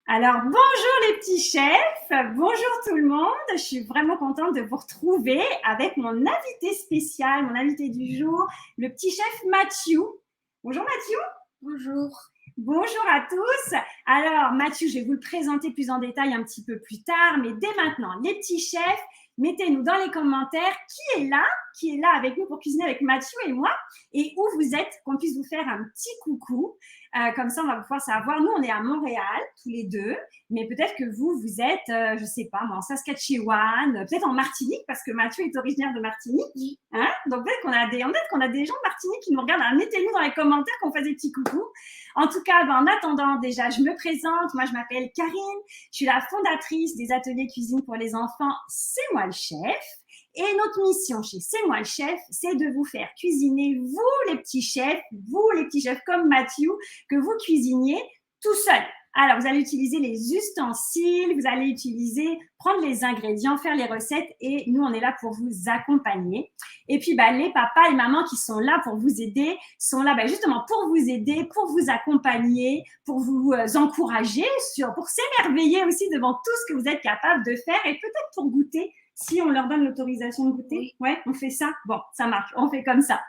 Alors, bonjour les petits chefs, bonjour tout le monde. Je suis vraiment contente de vous retrouver avec mon invité spécial, mon invité du jour, le petit chef Mathieu. Bonjour Mathieu. Bonjour. Bonjour à tous. Alors, Mathieu, je vais vous le présenter plus en détail un petit peu plus tard, mais dès maintenant, les petits chefs, mettez-nous dans les commentaires qui est là avec nous pour cuisiner avec Mathieu et moi, et où vous êtes, qu'on puisse vous faire un petit coucou. Comme ça, on va pouvoir savoir. Nous, on est à Montréal, tous les deux, mais peut-être que vous êtes, je ne sais pas, en Saskatchewan, peut-être en Martinique, parce que Mathieu est originaire de Martinique. Oui. Hein? Donc, peut-être qu'on a des gens de Martinique qui nous regardent. Alors, mettez-nous dans les commentaires qu'on fasse des petits coucous. En tout cas, en attendant, déjà, je me présente. Moi, je m'appelle Karine. Je suis la fondatrice des ateliers cuisine pour les enfants C'est moi le chef. Et notre mission chez C'est moi le chef, c'est de vous faire cuisiner, vous les petits chefs comme Mathieu, que vous cuisiniez tout seul. Alors, vous allez utiliser les ustensiles, vous allez prendre les ingrédients, faire les recettes et nous, on est là pour vous accompagner. Et puis, les papas et mamans qui sont là pour vous aider sont là justement pour vous aider, pour vous accompagner, pour vous encourager, pour s'émerveiller aussi devant tout ce que vous êtes capable de faire et peut-être pour goûter si on leur donne l'autorisation de goûter. Oui. Ouais, on fait ça. Bon, ça marche, on fait comme ça.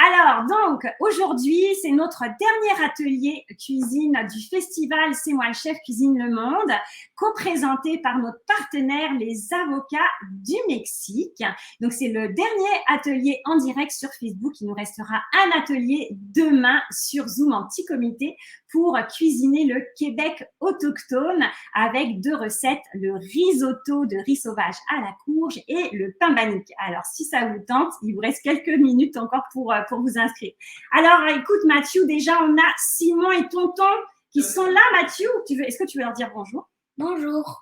Alors, donc, aujourd'hui, c'est notre dernier atelier cuisine du festival C'est moi le chef cuisine le monde, co-présenté par notre partenaire, les avocats du Mexique. Donc, c'est le dernier atelier en direct sur Facebook. Il nous restera un atelier demain sur Zoom en petit comité pour cuisiner le Québec autochtone avec 2 recettes, le risotto de riz sauvage à la courge et le pain banique. Alors, si ça vous tente, il vous reste quelques minutes encore pour vous inscrire. Alors, écoute, Mathieu, déjà, on a Simon et Tonton qui sont là. Mathieu, est-ce que tu veux leur dire bonjour? Bonjour.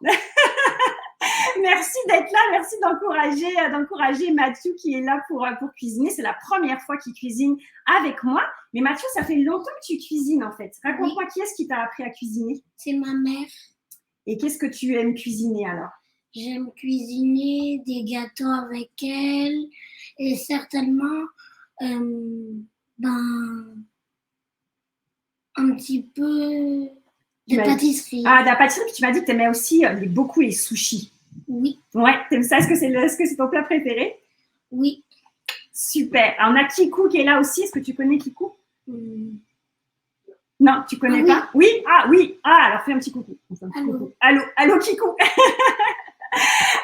Merci d'être là, merci d'encourager Mathieu qui est là pour cuisiner. C'est la première fois qu'il cuisine avec moi. Mais Mathieu, ça fait longtemps que tu cuisines en fait. Raconte-moi, oui. Qui est-ce qui t'a appris à cuisiner? C'est ma mère. Et qu'est-ce que tu aimes cuisiner alors? J'aime cuisiner des gâteaux avec elle et certainement un petit peu de pâtisserie. Ah, de la pâtisserie, puis tu m'as dit que tu aimais aussi beaucoup les sushis. Oui. Ouais, t'aimes ça? Est-ce que c'est ton plat préféré? Oui. Super. Alors, on a Kikou qui est là aussi. Est-ce que tu connais Kikou? Non, tu connais pas? Oui. Ah oui. Ah, alors fais un petit coucou. Allô. Allô Kikou.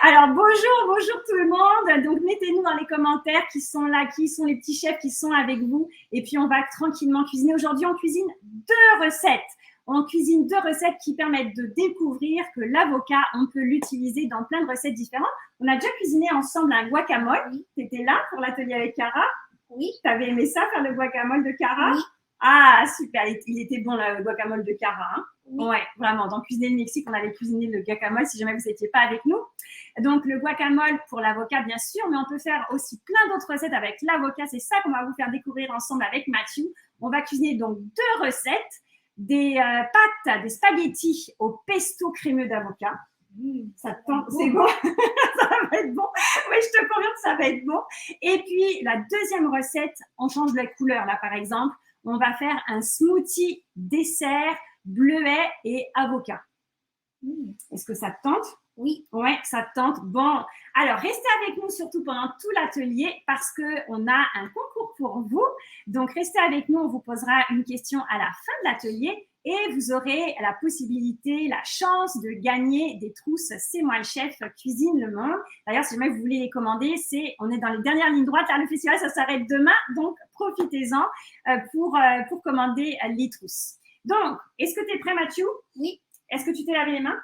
Alors bonjour tout le monde. Donc mettez-nous dans les commentaires qui sont là, qui sont les petits chefs qui sont avec vous. Et puis on va tranquillement cuisiner. Aujourd'hui, on cuisine 2 recettes. On cuisine 2 recettes qui permettent de découvrir que l'avocat, on peut l'utiliser dans plein de recettes différentes. On a déjà cuisiné ensemble un guacamole. Oui. Tu étais là pour l'atelier avec Cara? Oui. Tu avais aimé ça, faire le guacamole de Cara? Oui. Ah, super. Il était bon, le guacamole de Cara. Hein? Oui. Ouais, vraiment. Dans Cuisiner le Mexique, on avait cuisiné le guacamole si jamais vous n'étiez pas avec nous. Donc, le guacamole pour l'avocat, bien sûr, mais on peut faire aussi plein d'autres recettes avec l'avocat. C'est ça qu'on va vous faire découvrir ensemble avec Mathieu. On va cuisiner donc 2 recettes, des pâtes, des spaghettis au pesto crémeux d'avocat. Ça tente, c'est bon. Ça va être bon. Oui, je te confirme que ça va être bon. Et puis, la deuxième recette, on change la couleur, là, par exemple. On va faire un smoothie dessert, bleuet et avocat. Est-ce que ça te tente? Oui. Ouais, ça te tente. Bon, alors restez avec nous surtout pendant tout l'atelier parce qu'on a un concours pour vous. Donc, restez avec nous, on vous posera une question à la fin de l'atelier et vous aurez la possibilité, la chance de gagner des trousses C'est moi le chef cuisine le monde. D'ailleurs, si jamais vous voulez les commander, on est dans les dernières lignes droites. Là, le festival, ça s'arrête demain, donc profitez-en pour commander les trousses. Donc, est-ce que tu es prêt, Mathieu? Oui. Est-ce que tu t'es lavé les mains?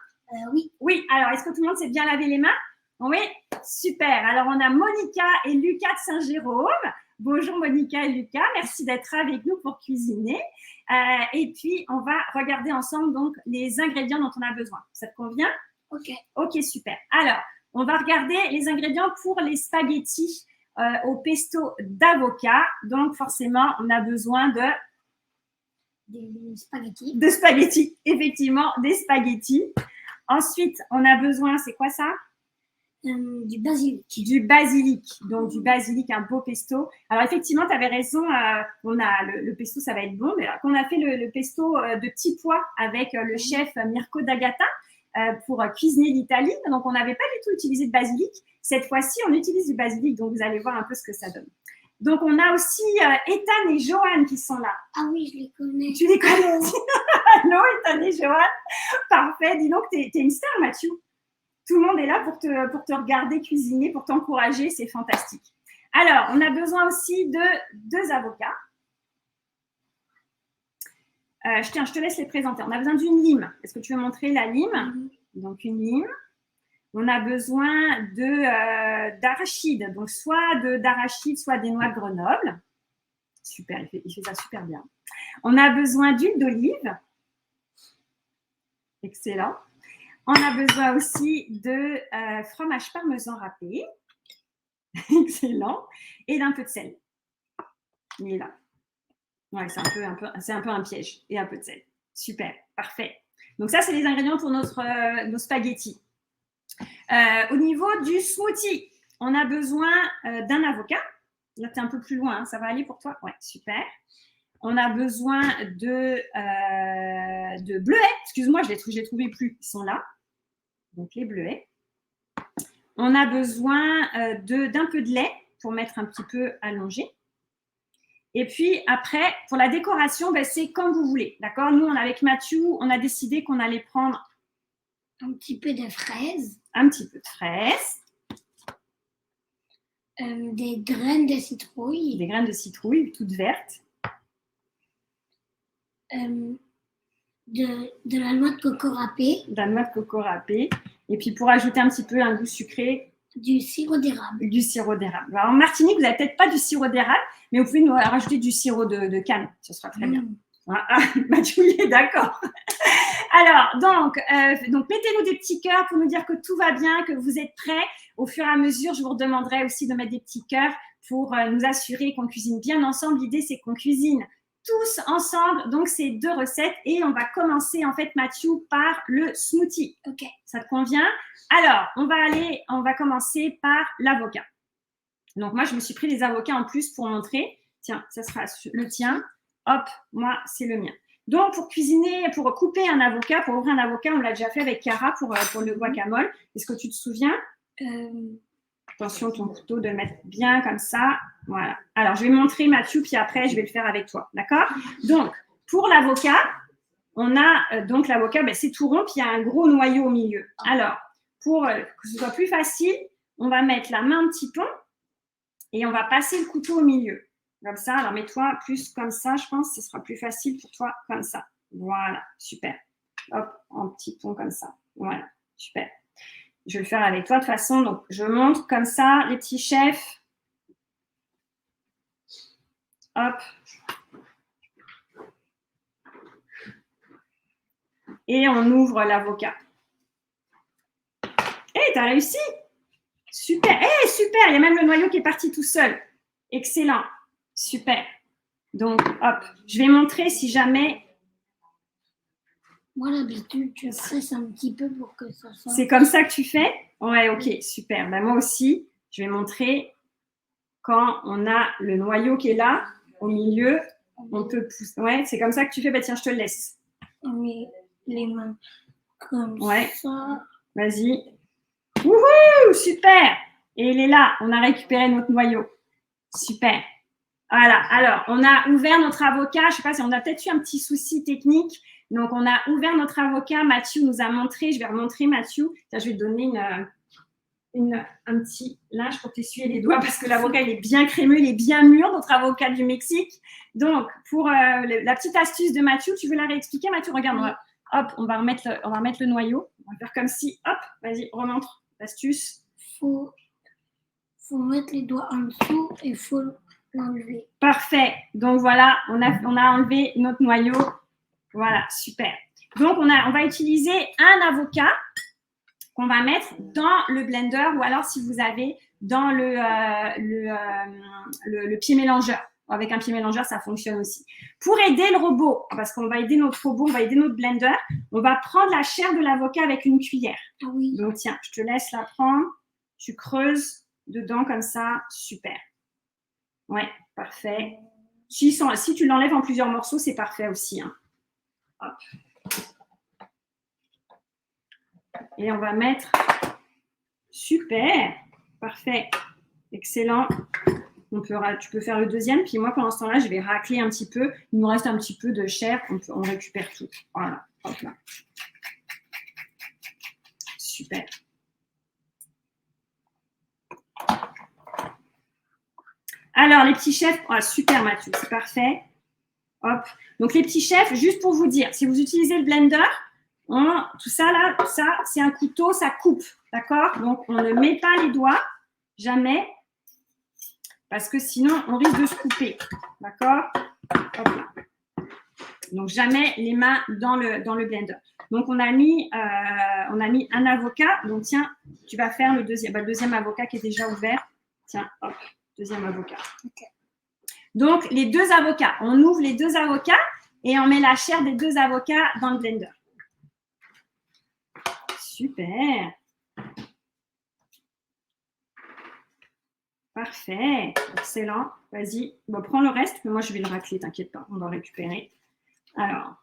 Oui. Oui, alors est-ce que tout le monde s'est bien lavé les mains? Oui, super. Alors on a Monica et Lucas de Saint-Jérôme. Bonjour Monica et Lucas, merci d'être avec nous pour cuisiner. Et puis on va regarder ensemble donc les ingrédients dont on a besoin. Ça te convient? Ok. Ok, super. Alors, on va regarder les ingrédients pour les spaghettis au pesto d'avocat. Donc forcément, on a besoin des spaghettis. De spaghettis, effectivement, des spaghettis. Ensuite, on a besoin, c'est quoi ça? Du basilic. Du basilic. Donc, du basilic, un beau pesto. Alors, effectivement, tu avais raison. On a le pesto, ça va être bon. Mais alors, qu'on a fait le pesto de petits pois avec le chef Mirko D'Agata pour cuisiner l'Italie. Donc, on n'avait pas du tout utilisé de basilic. Cette fois-ci, on utilise du basilic. Donc, vous allez voir un peu ce que ça donne. Donc, on a aussi Ethan et Johan qui sont là. Ah oui, je les connais. Tu les connais? Allô, Ethan et Johan. Parfait. Dis donc, t'es une star, Mathieu. Tout le monde est là pour te regarder cuisiner, pour t'encourager. C'est fantastique. Alors, on a besoin aussi de 2 avocats. Je te laisse les présenter. On a besoin d'une lime. Est-ce que tu veux montrer la lime? Donc, une lime. On a besoin d'arachide. Donc, soit d'arachide, soit des noix de Grenoble. Super, il fait ça super bien. On a besoin d'huile d'olive. Excellent. On a besoin aussi de fromage parmesan râpé. Excellent. Et d'un peu de sel. Il est là. Ouais, c'est un peu un piège. Et un peu de sel. Super, parfait. Donc ça, c'est les ingrédients pour nos spaghettis. Au niveau du smoothie, on a besoin d'un avocat. Là, tu es un peu plus loin. Hein. Ça va aller pour toi? Ouais, super. On a besoin de bleuets. Excuse-moi, je les trouvais plus. Ils sont là. Donc, les bleuets. On a besoin d'un peu de lait pour mettre un petit peu allongé. Et puis, après, pour la décoration, ben, c'est comme vous voulez. D'accord? Nous, avec Mathieu, on a décidé qu'on allait prendre un petit peu de fraises. Un petit peu de fraises. Des graines de citrouille. Des graines de citrouille, toutes vertes. De la noix de coco râpée. De la noix de coco râpée. Et puis, pour ajouter un petit peu un goût sucré, du sirop d'érable. Du sirop d'érable. Alors, en Martinique, vous n'avez peut-être pas du sirop d'érable, mais vous pouvez nous rajouter du sirop de canne. Ce sera très bien. Ah, Mathieu, il est d'accord. Alors, donc mettez-nous des petits cœurs pour nous dire que tout va bien, que vous êtes prêts. Au fur et à mesure, je vous redemanderai aussi de mettre des petits cœurs pour nous assurer qu'on cuisine bien ensemble. L'idée, c'est qu'on cuisine tous ensemble. Donc, c'est 2 recettes. Et on va commencer, en fait, Mathieu, par le smoothie. OK. Ça te convient? Alors, on va commencer par l'avocat. Donc, moi, je me suis pris des avocats en plus pour montrer. Tiens, ça sera le tien. Hop, moi, c'est le mien. Donc, pour cuisiner, pour couper un avocat, pour ouvrir un avocat, on l'a déjà fait avec Cara pour le guacamole. Est-ce que tu te souviens? Attention, ton couteau, de le mettre bien comme ça. Voilà. Alors, je vais montrer Mathieu, puis après, je vais le faire avec toi. D'accord? Donc, pour l'avocat, on a donc l'avocat, ben, c'est tout rond, puis il y a un gros noyau au milieu. Alors, pour que ce soit plus facile, on va mettre la main un petit peu et on va passer le couteau au milieu. Comme ça, alors mets-toi plus comme ça, je pense que ce sera plus facile pour toi comme ça. Voilà, super. Hop, en petit pont comme ça. Voilà, super. Je vais le faire avec toi de toute façon. Donc, je montre comme ça, les petits chefs. Hop. Et on ouvre l'avocat. Hé, t'as réussi! Super. Hé, super, il y a même le noyau qui est parti tout seul. Excellent. Super. Donc, hop, je vais montrer si jamais... Moi, d'habitude, je presse un petit peu pour que ça sorte. C'est comme ça que tu fais? Ouais, ok, super. Ben, moi aussi, je vais montrer quand on a le noyau qui est là, au milieu, on peut pousser. Ouais, c'est comme ça que tu fais. Ben, tiens, je te le laisse. Mais les mains comme ça. Vas-y. Wouhou, super. Et il est là, on a récupéré notre noyau. Super. Voilà, alors, on a ouvert notre avocat. Je ne sais pas si on a peut-être eu un petit souci technique. Donc, on a ouvert notre avocat. Mathieu nous a montré. Je vais remontrer Mathieu. Tiens, je vais te donner un petit linge pour t'essuyer les doigts parce que l'avocat, il est bien crémeux, il est bien mûr, notre avocat du Mexique. Donc, pour la petite astuce de Mathieu, tu veux la réexpliquer, Mathieu? Regarde, hop, on va remettre le noyau. On va faire comme si, hop, vas-y, remontre l'astuce. Faut mettre les doigts en dessous et il faut l'enlever. Parfait. Donc, voilà, on a enlevé notre noyau. Voilà, super. Donc, on va utiliser un avocat qu'on va mettre dans le blender ou alors si vous avez dans le pied mélangeur. Avec un pied mélangeur, ça fonctionne aussi. Pour aider le robot, parce qu'on va aider notre robot, on va aider notre blender, on va prendre la chair de l'avocat avec une cuillère. Ah oui. Donc, tiens, je te laisse la prendre. tu creuses dedans comme ça. Super. Ouais, parfait. Si tu l'enlèves en plusieurs morceaux, c'est parfait aussi. Hein. Hop. Et on va mettre... Super. Parfait. Excellent. Tu peux faire le deuxième. Puis moi, pendant ce temps-là, je vais racler un petit peu. Il nous reste un petit peu de chair. On récupère tout. Voilà. Hop là. Super. Alors, les petits chefs. Oh, super, Mathieu. C'est parfait. Hop. Donc, les petits chefs, juste pour vous dire, si vous utilisez le blender, tout ça là, ça, c'est un couteau, ça coupe. D'accord? Donc, on ne met pas les doigts. Jamais. Parce que sinon, on risque de se couper. D'accord? Hop là. Donc, jamais les mains dans le blender. Donc, on a mis un avocat. Donc, tiens, tu vas faire le deuxième avocat qui est déjà ouvert. Tiens, hop, deuxième avocat. Okay. Donc, les deux avocats. On ouvre les deux avocats et on met la chair des deux avocats dans le blender. Super. Parfait. Excellent. Vas-y. Bon, prends le reste, mais moi, je vais le racler, t'inquiète pas. On va récupérer. Alors,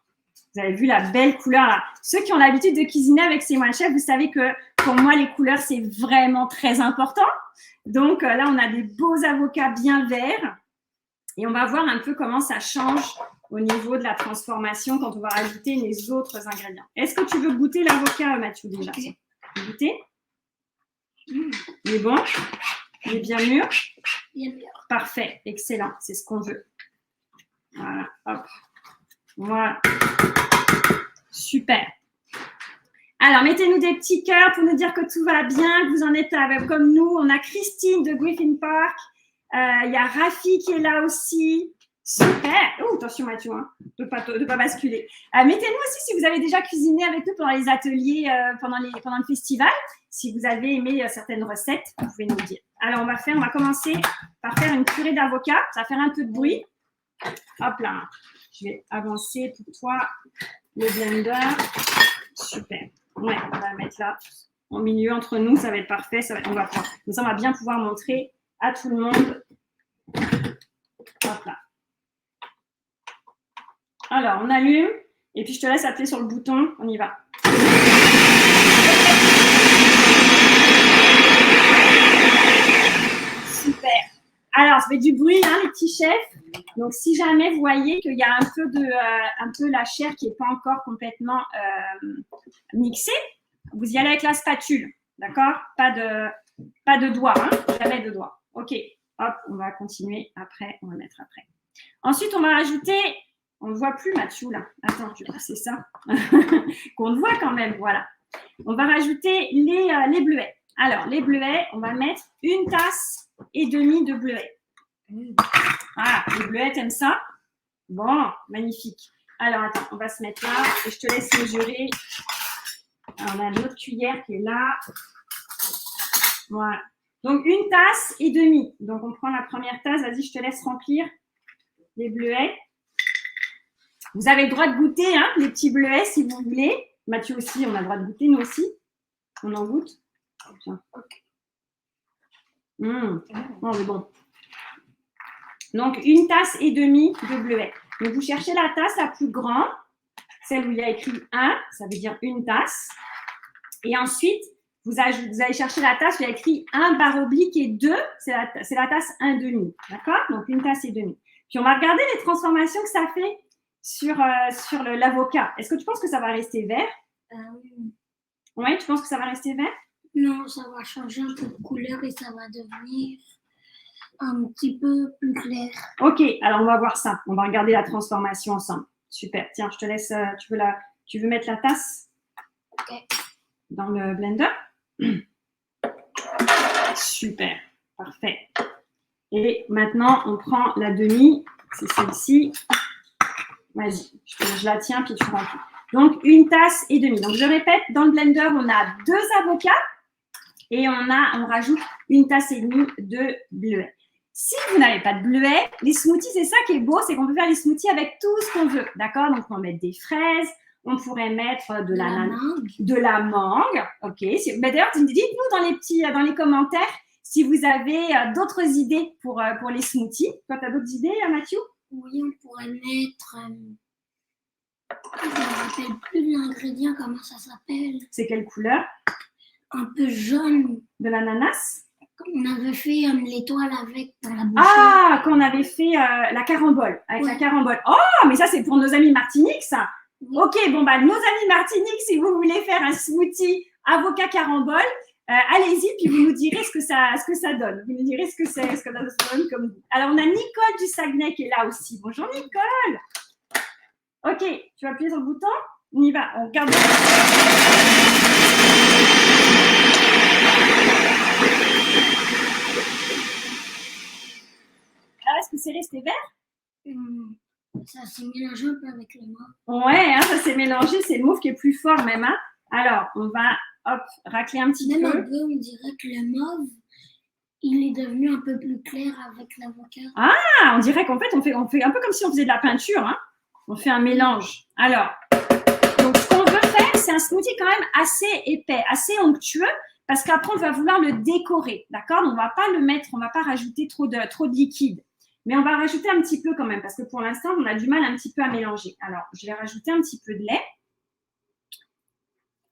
vous avez vu la belle couleur là. Ceux qui ont l'habitude de cuisiner avec C'est moi le chef, vous savez que pour moi, les couleurs, c'est vraiment très important. Donc là, on a des beaux avocats bien verts. Et on va voir un peu comment ça change au niveau de la transformation quand on va rajouter les autres ingrédients. Est-ce que tu veux goûter l'avocat, Mathieu, déjà? Okay. Goûter? Il est bon? Il est bien mûr? Bien mûr. Parfait. Excellent. C'est ce qu'on veut. Voilà. Hop. Voilà. Super. Alors, mettez-nous des petits cœurs pour nous dire que tout va bien, que vous en êtes comme nous. On a Christine de Griffin Park. Il y a Rafi qui est là aussi. Super. Oh, attention Mathieu, hein, de pas basculer. Mettez-nous aussi si vous avez déjà cuisiné avec nous pendant les ateliers, pendant le festival. Si vous avez aimé certaines recettes, vous pouvez nous le dire. Alors, on va commencer par faire une purée d'avocat. Ça va faire un peu de bruit. Hop là. Je vais avancer pour toi le blender. Super. Ouais, on va le mettre là au milieu entre nous. Ça va être parfait. On va bien pouvoir montrer à tout le monde. Hop là. Alors, on allume. Et puis, je te laisse appuyer sur le bouton. On y va. Super. Alors, ça fait du bruit, hein, les petits chefs. Donc, si jamais vous voyez qu'il y a un peu la chair qui n'est pas encore complètement mixée, vous y allez avec la spatule. D'accord? Pas de doigts, hein? Jamais de doigts. OK. Hop, on va continuer après. On va mettre après. Ensuite, on va rajouter... On ne voit plus, Mathieu, là. Attends, c'est ça. Qu'on le voit quand même, voilà. On va rajouter les bleuets. Alors, les bleuets, on va mettre 1,5 tasse de bleuets. Ah, les bleuets, t'aimes ça? Bon, magnifique. Alors, attends, on va se mettre là et je te laisse mesurer. Alors, on a l'autre cuillère qui est là. Voilà. Donc, 1,5 tasse. Donc, on prend la première tasse. Vas-y, je te laisse remplir les bleuets. Vous avez le droit de goûter, hein, les petits bleuets, si vous voulez. Mathieu aussi, on a le droit de goûter, nous aussi. On en goûte. Tiens. Oh, mais bon. Donc, 1,5 tasse de bleuets. Donc, vous cherchez la tasse la plus grande, celle où il y a écrit 1, ça veut dire 1 tasse. Et ensuite, vous allez chercher la tasse où il y a écrit 1/2 et 2, c'est la tasse 1,5. D'accord? Donc, 1,5 tasses. Puis, on va regarder les transformations que ça fait sur l'avocat. Est-ce que tu penses que ça va rester vert? Oui. Oui, tu penses que ça va rester vert? Non, ça va changer un peu de couleur et ça va devenir un petit peu plus clair. Ok, alors on va voir ça. On va regarder la transformation ensemble. Super. Tiens, je te laisse. Tu veux mettre la tasse dans le blender? Super. Parfait. Et maintenant, on prend la demi. C'est celle-ci. Vas-y, je la tiens, puis tu remplis. Donc, 1,5 tasses. Donc, je répète, dans le blender, on a 2 avocats et on rajoute 1,5 tasses de bleuets. Si vous n'avez pas de bleuets, les smoothies, c'est ça qui est beau, c'est qu'on peut faire les smoothies avec tout ce qu'on veut. D'accord? Donc, on peut mettre des fraises, On pourrait mettre de la mangue. De la mangue. OK. Ben, d'ailleurs, dites-nous dans les commentaires si vous avez d'autres idées pour les smoothies. Toi, tu as d'autres idées, Mathieu? Oui, on pourrait mettre. Je ne me rappelle plus de l'ingrédient, comment ça s'appelle. C'est quelle couleur? Un peu jaune. De l'ananas? On avait fait l'étoile avec pour la bouchée. Ah, qu'on avait fait la carambole, avec la carambole. Oh, mais ça, c'est pour nos amis Martinique, ça. Oui. Ok, bon, bah, nos amis Martinique, si vous voulez faire un smoothie avocat carambole, allez-y, puis vous nous direz ce que ça donne. Vous nous direz ce que ça donne comme goût. Alors, on a Nicole du Saguenay qui est là aussi. Bonjour, Nicole. Ok, tu vas appuyer sur le bouton. On y va, on regarde. Est-ce que c'est resté vert? Ça s'est mélangé un peu avec le mauve. Ouais, hein, ça s'est mélangé. C'est le mauve qui est plus fort même. Hein. Alors, on va racler un petit peu. Même un peu, on dirait que le mauve, il est devenu un peu plus clair avec l'avocat. Ah, on dirait qu'en fait, on fait un peu comme si on faisait de la peinture. Hein. On fait un mélange. Alors, donc ce qu'on veut faire, c'est un smoothie quand même assez épais, assez onctueux. Parce qu'après, on va vouloir le décorer, d'accord? On ne va pas le mettre, on ne va pas rajouter trop de liquide. Mais on va rajouter un petit peu quand même, parce que pour l'instant, on a du mal un petit peu à mélanger. Alors, je vais rajouter un petit peu de lait.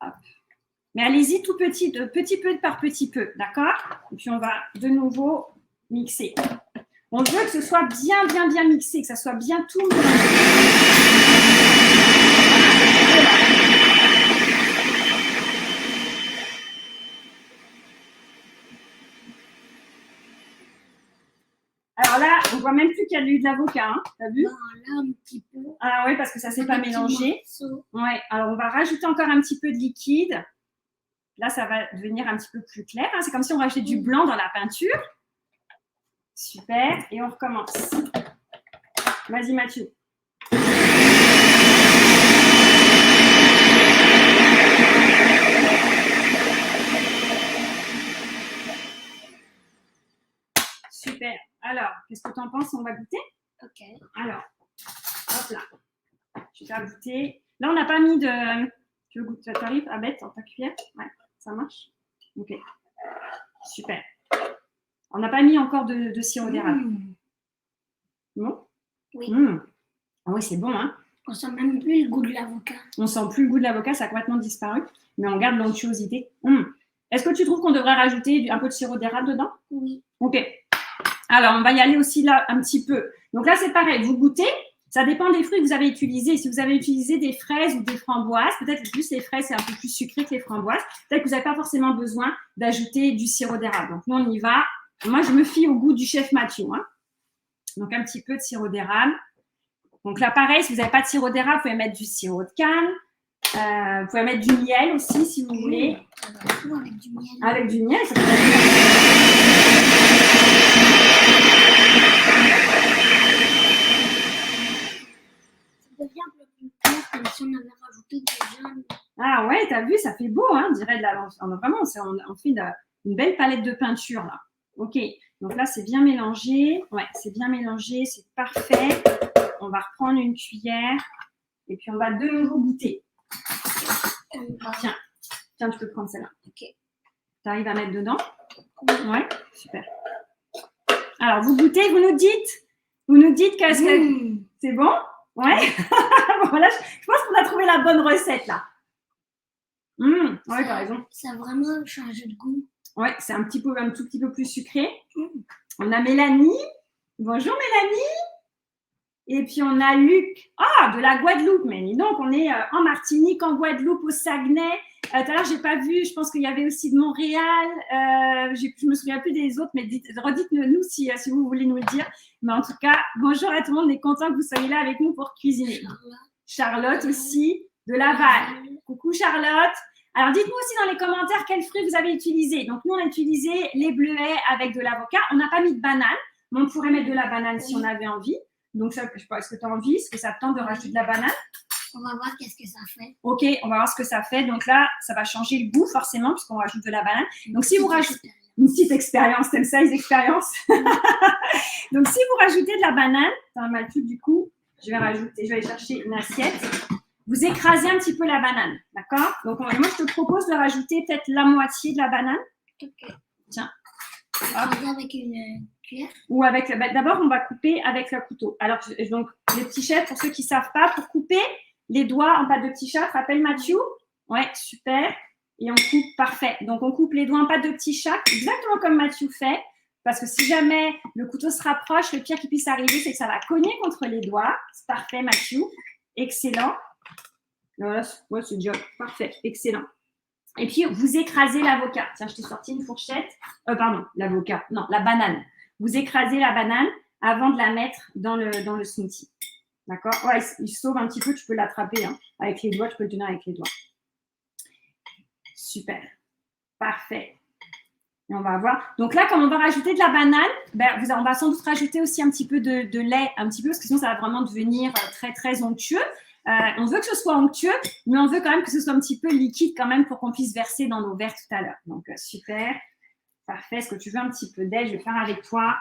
Hop. Mais allez-y tout petit, de petit peu par petit peu, d'accord? Et puis, on va de nouveau mixer. On veut que ce soit bien mixé, que ça soit bien tout mélangé. Alors là, on voit même plus qu'il y a de l'avocat, hein. T'as vu? Là, un petit peu. Ah oui, parce que ça ne s'est pas mélangé. Ouais, alors on va rajouter encore un petit peu de liquide. Là, ça va devenir un petit peu plus clair. Hein. C'est comme si on rajoutait du blanc dans la peinture. Super, et on recommence. Vas-y, Mathieu. Super. Alors, qu'est-ce que tu en penses? On va goûter? Ok. Alors, hop là. Je vais faire goûter. Là, on n'a pas mis de... Tu veux goûter? Tu arrives à mettre dans ta cuillère? Ouais, ça marche? Ok. Super. On n'a pas mis encore de sirop d'érable. Non? Oui. Ah oui, c'est bon, hein? On sent même plus le goût de l'avocat. On sent plus le goût de l'avocat, ça a complètement disparu. Mais on garde l'onctuosité. Est-ce que tu trouves qu'on devrait rajouter un peu de sirop d'érable dedans? Oui. Ok. Alors, on va y aller aussi là un petit peu. Donc là, c'est pareil. Vous goûtez. Ça dépend des fruits que vous avez utilisés. Si vous avez utilisé des fraises ou des framboises, peut-être plus les fraises, c'est un peu plus sucré que les framboises. Peut-être que vous n'avez pas forcément besoin d'ajouter du sirop d'érable. Donc, nous, on y va. Moi, je me fie au goût du chef Mathieu. Hein. Donc, un petit peu de sirop d'érable. Donc là, pareil, si vous n'avez pas de sirop d'érable, vous pouvez mettre du sirop de canne. Vous pouvez mettre du miel aussi, si vous voulez. Avec du miel. Avec du miel, ça peut devient un peu plus clair comme si on avait rajouté du jaune. Ah ouais, t'as vu, ça fait beau, hein, on dirait de la... Vraiment, on fait une belle palette de peinture, là. Ok, donc là, c'est bien mélangé. Ouais, c'est bien mélangé, c'est parfait. On va reprendre une cuillère et puis on va de nouveau goûter. Tiens, tu peux prendre celle-là. Ok. Tu arrives à mettre dedans? Ouais, super. Alors, vous goûtez, vous nous dites qu'est-ce que... C'est bon? Ouais. Voilà, je pense qu'on a trouvé la bonne recette, là. Ouais, t'as raison. Ça a vraiment changé de goût. Ouais, c'est un tout petit peu plus sucré. On a Mélanie. Bonjour, Mélanie. Et puis, on a Luc. Ah, de la Guadeloupe. Mais donc, on est en Martinique, en Guadeloupe, au Saguenay. Tout à l'heure, je n'ai pas vu. Je pense qu'il y avait aussi de Montréal. Je ne me souviens plus des autres, mais redites-nous si vous voulez nous le dire. Mais en tout cas, bonjour à tout le monde. On est content que vous soyez là avec nous pour cuisiner. Charlotte aussi, de Laval. Coucou, Charlotte. Alors, dites-moi aussi dans les commentaires quels fruits vous avez utilisés. Donc, nous, on a utilisé les bleuets avec de l'avocat. On n'a pas mis de banane, mais on pourrait mettre de la banane si on avait envie. Donc, ça, je sais pas, est-ce que tu as envie? Est-ce que ça te tente de rajouter de la banane? On va voir qu'est-ce que ça fait. Ok, on va voir ce que ça fait. Donc là, ça va changer le goût forcément puisqu'on rajoute de la banane. Donc, si vous rajoutez une petite expérience, t'aimes ça, les expériences? Donc, si vous rajoutez de la banane, t'as un mal tout du coup, je vais aller chercher une assiette. vous écrasez un petit peu la banane, d'accord? Donc, moi, je te propose de rajouter peut-être la moitié de la banane. Ok. Tiens. Écraser avec une cuillère. Ou avec, d'abord, on va couper avec le couteau. Alors, donc, les petits chefs, pour ceux qui ne savent pas, pour couper les doigts en pâte de petit chat, rappelle Mathieu? Ouais, super. Et on coupe, parfait. Donc, on coupe les doigts en pâte de petit chat, exactement comme Mathieu fait. Parce que si jamais le couteau se rapproche, le pire qui puisse arriver, c'est que ça va cogner contre les doigts. C'est parfait, Mathieu. Excellent. Voilà, ouais, c'est déjà parfait. Excellent. Et puis, vous écrasez l'avocat. Tiens, je t'ai sorti une fourchette. Pardon, l'avocat. Non, la banane. Vous écrasez la banane avant de la mettre dans le smoothie. D'accord? Ouais, il sauve un petit peu. Tu peux l'attraper hein, avec les doigts. Tu peux le tenir avec les doigts. Super. Parfait. Et on va voir. Donc là, comme on va rajouter de la banane, on va sans doute rajouter aussi un petit peu de lait, un petit peu, parce que sinon, ça va vraiment devenir très, très onctueux. On veut que ce soit onctueux, mais on veut quand même que ce soit un petit peu liquide quand même pour qu'on puisse verser dans nos verres tout à l'heure. Donc, super. Parfait. Est-ce que tu veux un petit peu d'aide? Je vais faire avec toi.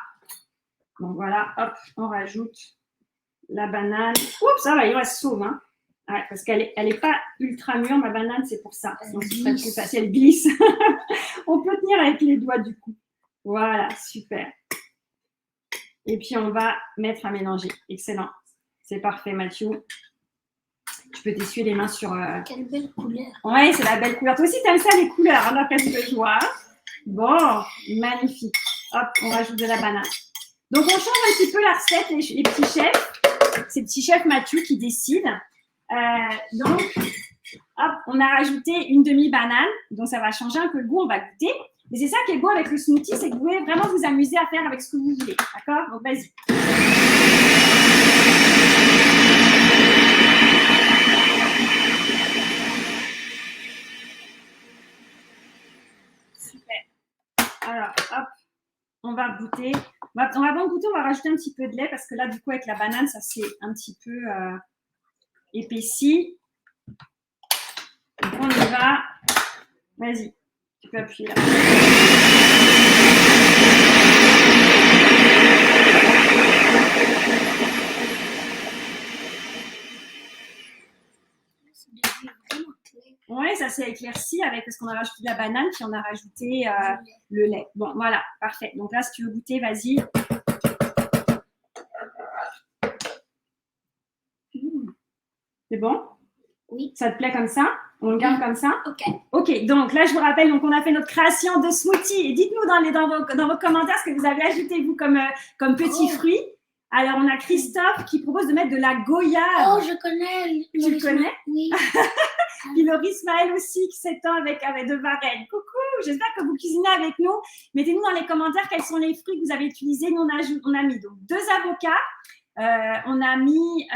Donc, voilà. Hop, on rajoute la banane. Oups, ça va, il reste sauve. Hein. Ouais, parce qu'elle est pas ultra mûre, ma banane, c'est pour ça. Donc, ce serait plus facile. Elle glisse. On peut tenir avec les doigts du coup. Voilà, super. Et puis, on va mettre à mélanger. Excellent. C'est parfait, Mathieu. Tu peux t'essuyer les mains sur… Quelle belle couleur. Oui, c'est la belle couleur. Toi aussi, tu aimes ça, les couleurs, hein, d'après ce que je vois. Bon, magnifique. Hop, on rajoute de la banane. Donc, on change un petit peu la recette, les petits chefs. C'est le petit chef Mathieu qui décide. Donc, hop, on a rajouté une demi-banane. Donc, ça va changer un peu le goût. On va goûter. Mais c'est ça qui est beau avec le smoothie, c'est que vous pouvez vraiment vous amuser à faire avec ce que vous voulez. D'accord? Donc, vas-y. Alors, hop, on va goûter. On va bon goûter, on va rajouter un petit peu de lait parce que là, du coup, avec la banane, ça s'est un petit peu épaissi. Donc, on y va. Vas-y, tu peux appuyer là. Oui, ça s'est éclairci avec parce qu'on a rajouté de la banane, puis on a rajouté le lait. Bon, voilà, parfait. Donc là, si tu veux goûter, vas-y. C'est bon? Oui. Ça te plaît comme ça? On le garde comme ça? Ok. Ok, donc là, je vous rappelle, donc on a fait notre création de smoothie. Et dites-nous dans vos commentaires ce que vous avez ajouté, vous, comme petits fruits. Alors, on a Christophe qui propose de mettre de la goyave. Oh, je connais. Tu le connais? Oui. Puis Loris Maël aussi qui s'étend avec de Varennes. Coucou, j'espère que vous cuisinez avec nous. Mettez-nous dans les commentaires quels sont les fruits que vous avez utilisés. Nous, on a mis donc 2 avocats. On a mis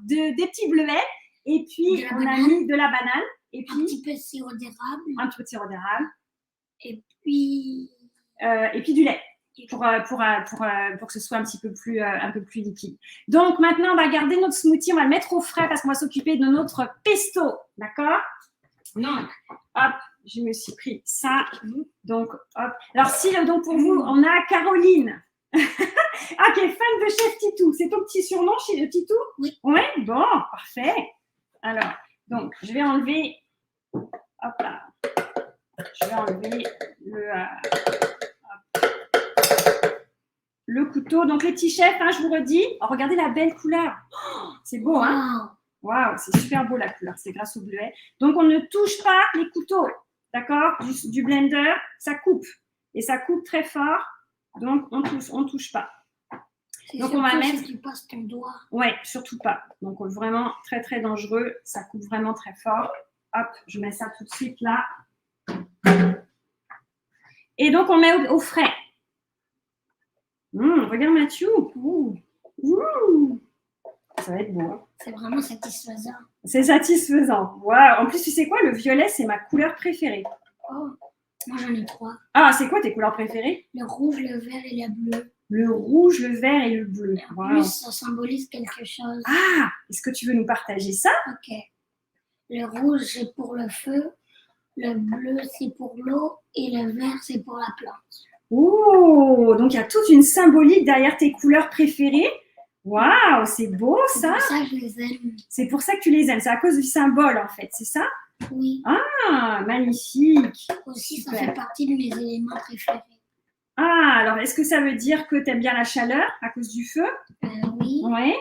des petits bleuets. Et puis, on a mis de la banane. Et puis, un petit peu de sirop d'érable. Un petit peu de sirop d'érable. Et puis du lait. Pour que ce soit un peu plus liquide. Donc, maintenant, on va garder notre smoothie, on va le mettre au frais parce qu'on va s'occuper de notre pesto. D'accord? Donc, hop, je me suis pris ça. Donc, hop. Alors, donc pour vous, on a Caroline. Qui est fan de Chef Titou. C'est ton petit surnom chez Titou? Oui. Oui, bon, parfait. Alors, donc, je vais enlever. Hop là. Je vais enlever le couteau. Donc, les petits chefs, hein, je vous redis. Oh, regardez la belle couleur. Oh, c'est beau, hein? Waouh, c'est super beau la couleur. C'est grâce au bleuet. Donc, on ne touche pas les couteaux. D'accord? Du blender, ça coupe. Et ça coupe très fort. Donc, on touche pas. Donc, on va mettre. Si tu passes ton doigt. Ouais, surtout pas. Donc, vraiment très, très dangereux. Ça coupe vraiment très fort. Hop, je mets ça tout de suite là. Et donc, on met au frais. Regarde Mathieu. Ça va être beau. Hein. C'est vraiment satisfaisant. C'est satisfaisant. Wow. En plus, tu sais quoi? Le violet, c'est ma couleur préférée. Oh, moi j'en ai 3. Ah, c'est quoi tes couleurs préférées? Le rouge, le vert et le bleu. Le rouge, le vert et le bleu. En plus, ça symbolise quelque chose. Ah, est-ce que tu veux nous partager ça? Ok. Le rouge, c'est pour le feu. Le bleu, c'est pour l'eau. Et le vert, c'est pour la plante. Oh, donc il y a toute une symbolique derrière tes couleurs préférées. Waouh, c'est beau C'est ça. pour ça que je les aime. C'est pour ça que tu les aimes. C'est à cause du symbole en fait, c'est ça? Oui. Ah, magnifique. Aussi, ça Super. fait partie de mes éléments préférés. Ah, alors est-ce que ça veut dire que tu aimes bien la chaleur à cause du feu? Oui. Oui.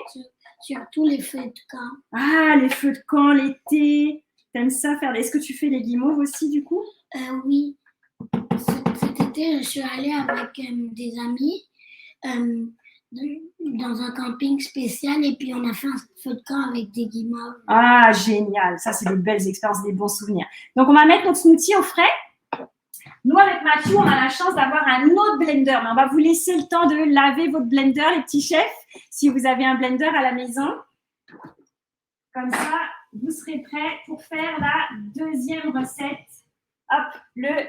Surtout les feux de camp. Ah, les feux de camp, l'été. T'aimes ça faire? Est-ce que tu fais les guimauves aussi du coup? Oui. Cet été, je suis allée avec des amis dans un camping spécial et puis on a fait un feu de camp avec des guimauves. Ah, génial. Ça, c'est des belles expériences, des bons souvenirs. Donc, on va mettre notre smoothie au frais. Nous, avec Mathieu, on a la chance d'avoir un autre blender. Mais on va vous laisser le temps de laver votre blender, les petits chefs, si vous avez un blender à la maison. Comme ça, vous serez prêts pour faire la deuxième recette. Hop, le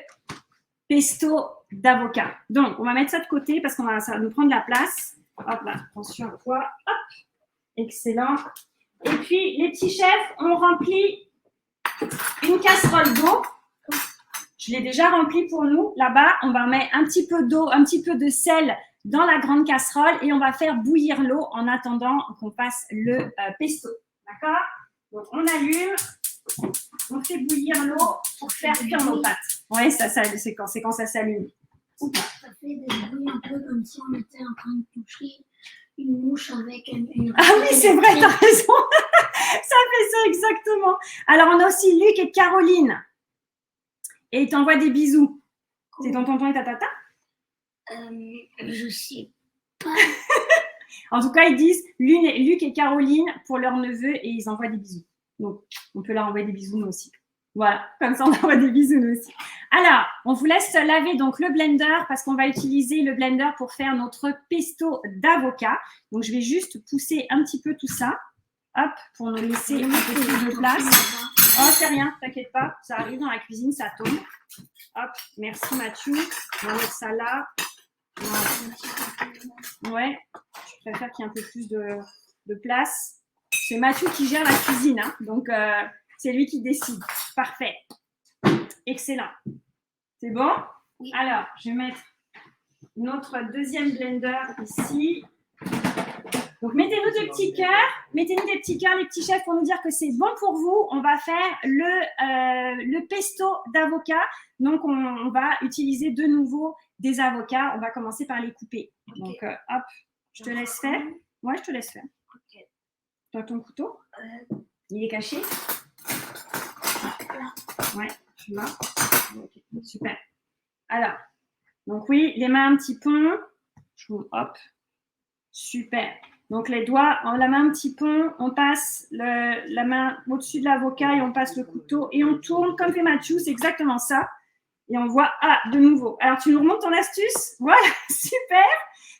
pesto d'avocat. Donc, on va mettre ça de côté parce que ça va nous prendre de la place. Hop là, attention à toi. Hop, excellent. Et puis, les petits chefs, on remplit une casserole d'eau. Je l'ai déjà remplie pour nous. Là-bas, on va mettre un petit peu d'eau, un petit peu de sel dans la grande casserole et on va faire bouillir l'eau en attendant qu'on fasse le pesto. D'accord? Donc, on allume, on fait bouillir l'eau pour faire cuire nos pâtes. Oui, c'est quand ça s'allume. Ça fait des bruits un peu comme si on était en train de toucher une mouche avec une... Ah oui, c'est vrai, t'as raison. Ça fait ça exactement. Alors, on a aussi Luc et Caroline. Et ils t'envoient des bisous. Cool. C'est ton tonton et ta tata? Je sais pas. En tout cas, ils disent Luc et Caroline pour leur neveu et ils envoient des bisous. Donc, on peut leur envoyer des bisous nous aussi. Voilà, comme ça, on envoie des bisous nous aussi. Alors, on vous laisse laver donc le blender parce qu'on va utiliser le blender pour faire notre pesto d'avocat. Donc, je vais juste pousser un petit peu tout ça. Hop, pour nous laisser un peu plus de place. Oh, c'est rien, t'inquiète pas. Ça arrive dans la cuisine, ça tombe. Hop, merci Mathieu. On va mettre ça là. Ouais, je préfère qu'il y ait un peu plus de place. C'est Mathieu qui gère la cuisine, hein, donc c'est lui qui décide. Parfait. Excellent. C'est bon? Oui. Alors, je vais mettre notre deuxième blender ici. Donc, mettez-nous des petits cœurs. Mettez-nous des petits cœurs, les petits chefs, pour nous dire que c'est bon pour vous. On va faire le pesto d'avocat. Donc, on va utiliser de nouveau des avocats. On va commencer par les couper. Okay. Donc, hop, je te laisse faire. Ouais, je te laisse faire. Ok. Tu as ton couteau? Il est caché? Ouais, tu l'as. Ok, super. Alors, donc oui, les mains un petit pont. Hop, super. Donc les doigts, la main un petit pont, on passe la main au-dessus de l'avocat et on passe le couteau et on tourne comme fait Mathieu, c'est exactement ça. Et on voit, de nouveau. Alors tu nous remontes ton astuce? Voilà, super.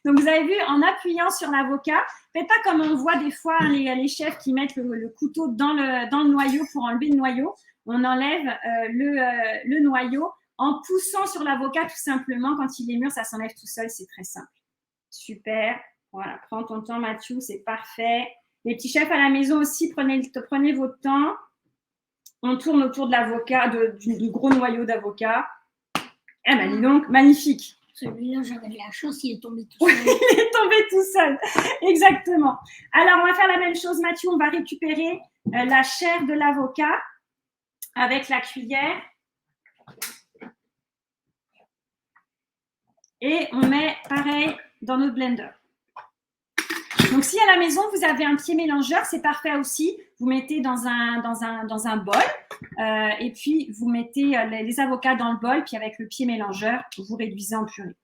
Donc vous avez vu, en appuyant sur l'avocat, faites pas comme on voit des fois les chefs qui mettent le couteau dans le noyau pour enlever le noyau. On enlève le noyau en poussant sur l'avocat tout simplement. Quand il est mûr, ça s'enlève tout seul, c'est très simple. Super. Voilà, prends ton temps, Mathieu, c'est parfait. Les petits chefs à la maison aussi, prenez votre temps. On tourne autour de l'avocat, du gros noyau d'avocat. Eh ben, dis donc, magnifique. Celui-là, j'avais de la chance, il est tombé tout seul. Il est tombé tout seul, exactement. Alors, on va faire la même chose, Mathieu. On va récupérer la chair de l'avocat avec la cuillère. Et on met, pareil, dans notre blender. Donc, si à la maison, vous avez un pied mélangeur, c'est parfait aussi. Vous mettez dans un bol et puis vous mettez les avocats dans le bol. Puis avec le pied mélangeur, vous réduisez en purée.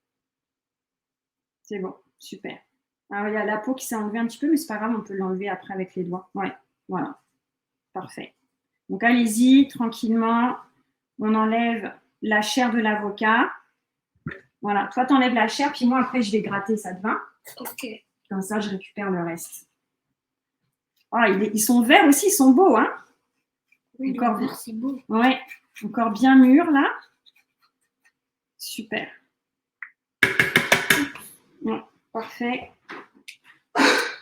C'est bon, super. Alors, il y a la peau qui s'est enlevée un petit peu, mais c'est pas grave, on peut l'enlever après avec les doigts. Ouais, voilà. Parfait. Donc, allez-y, tranquillement. On enlève la chair de l'avocat. Voilà. Toi, tu enlèves la chair, puis moi, après, je vais gratter, ça te va? Ok. Comme ça, je récupère le reste. Oh, ils sont verts aussi, ils sont beaux, hein? Oui, encore vert, c'est beau. Ouais, encore bien mûrs, là. Super. Ouais, parfait.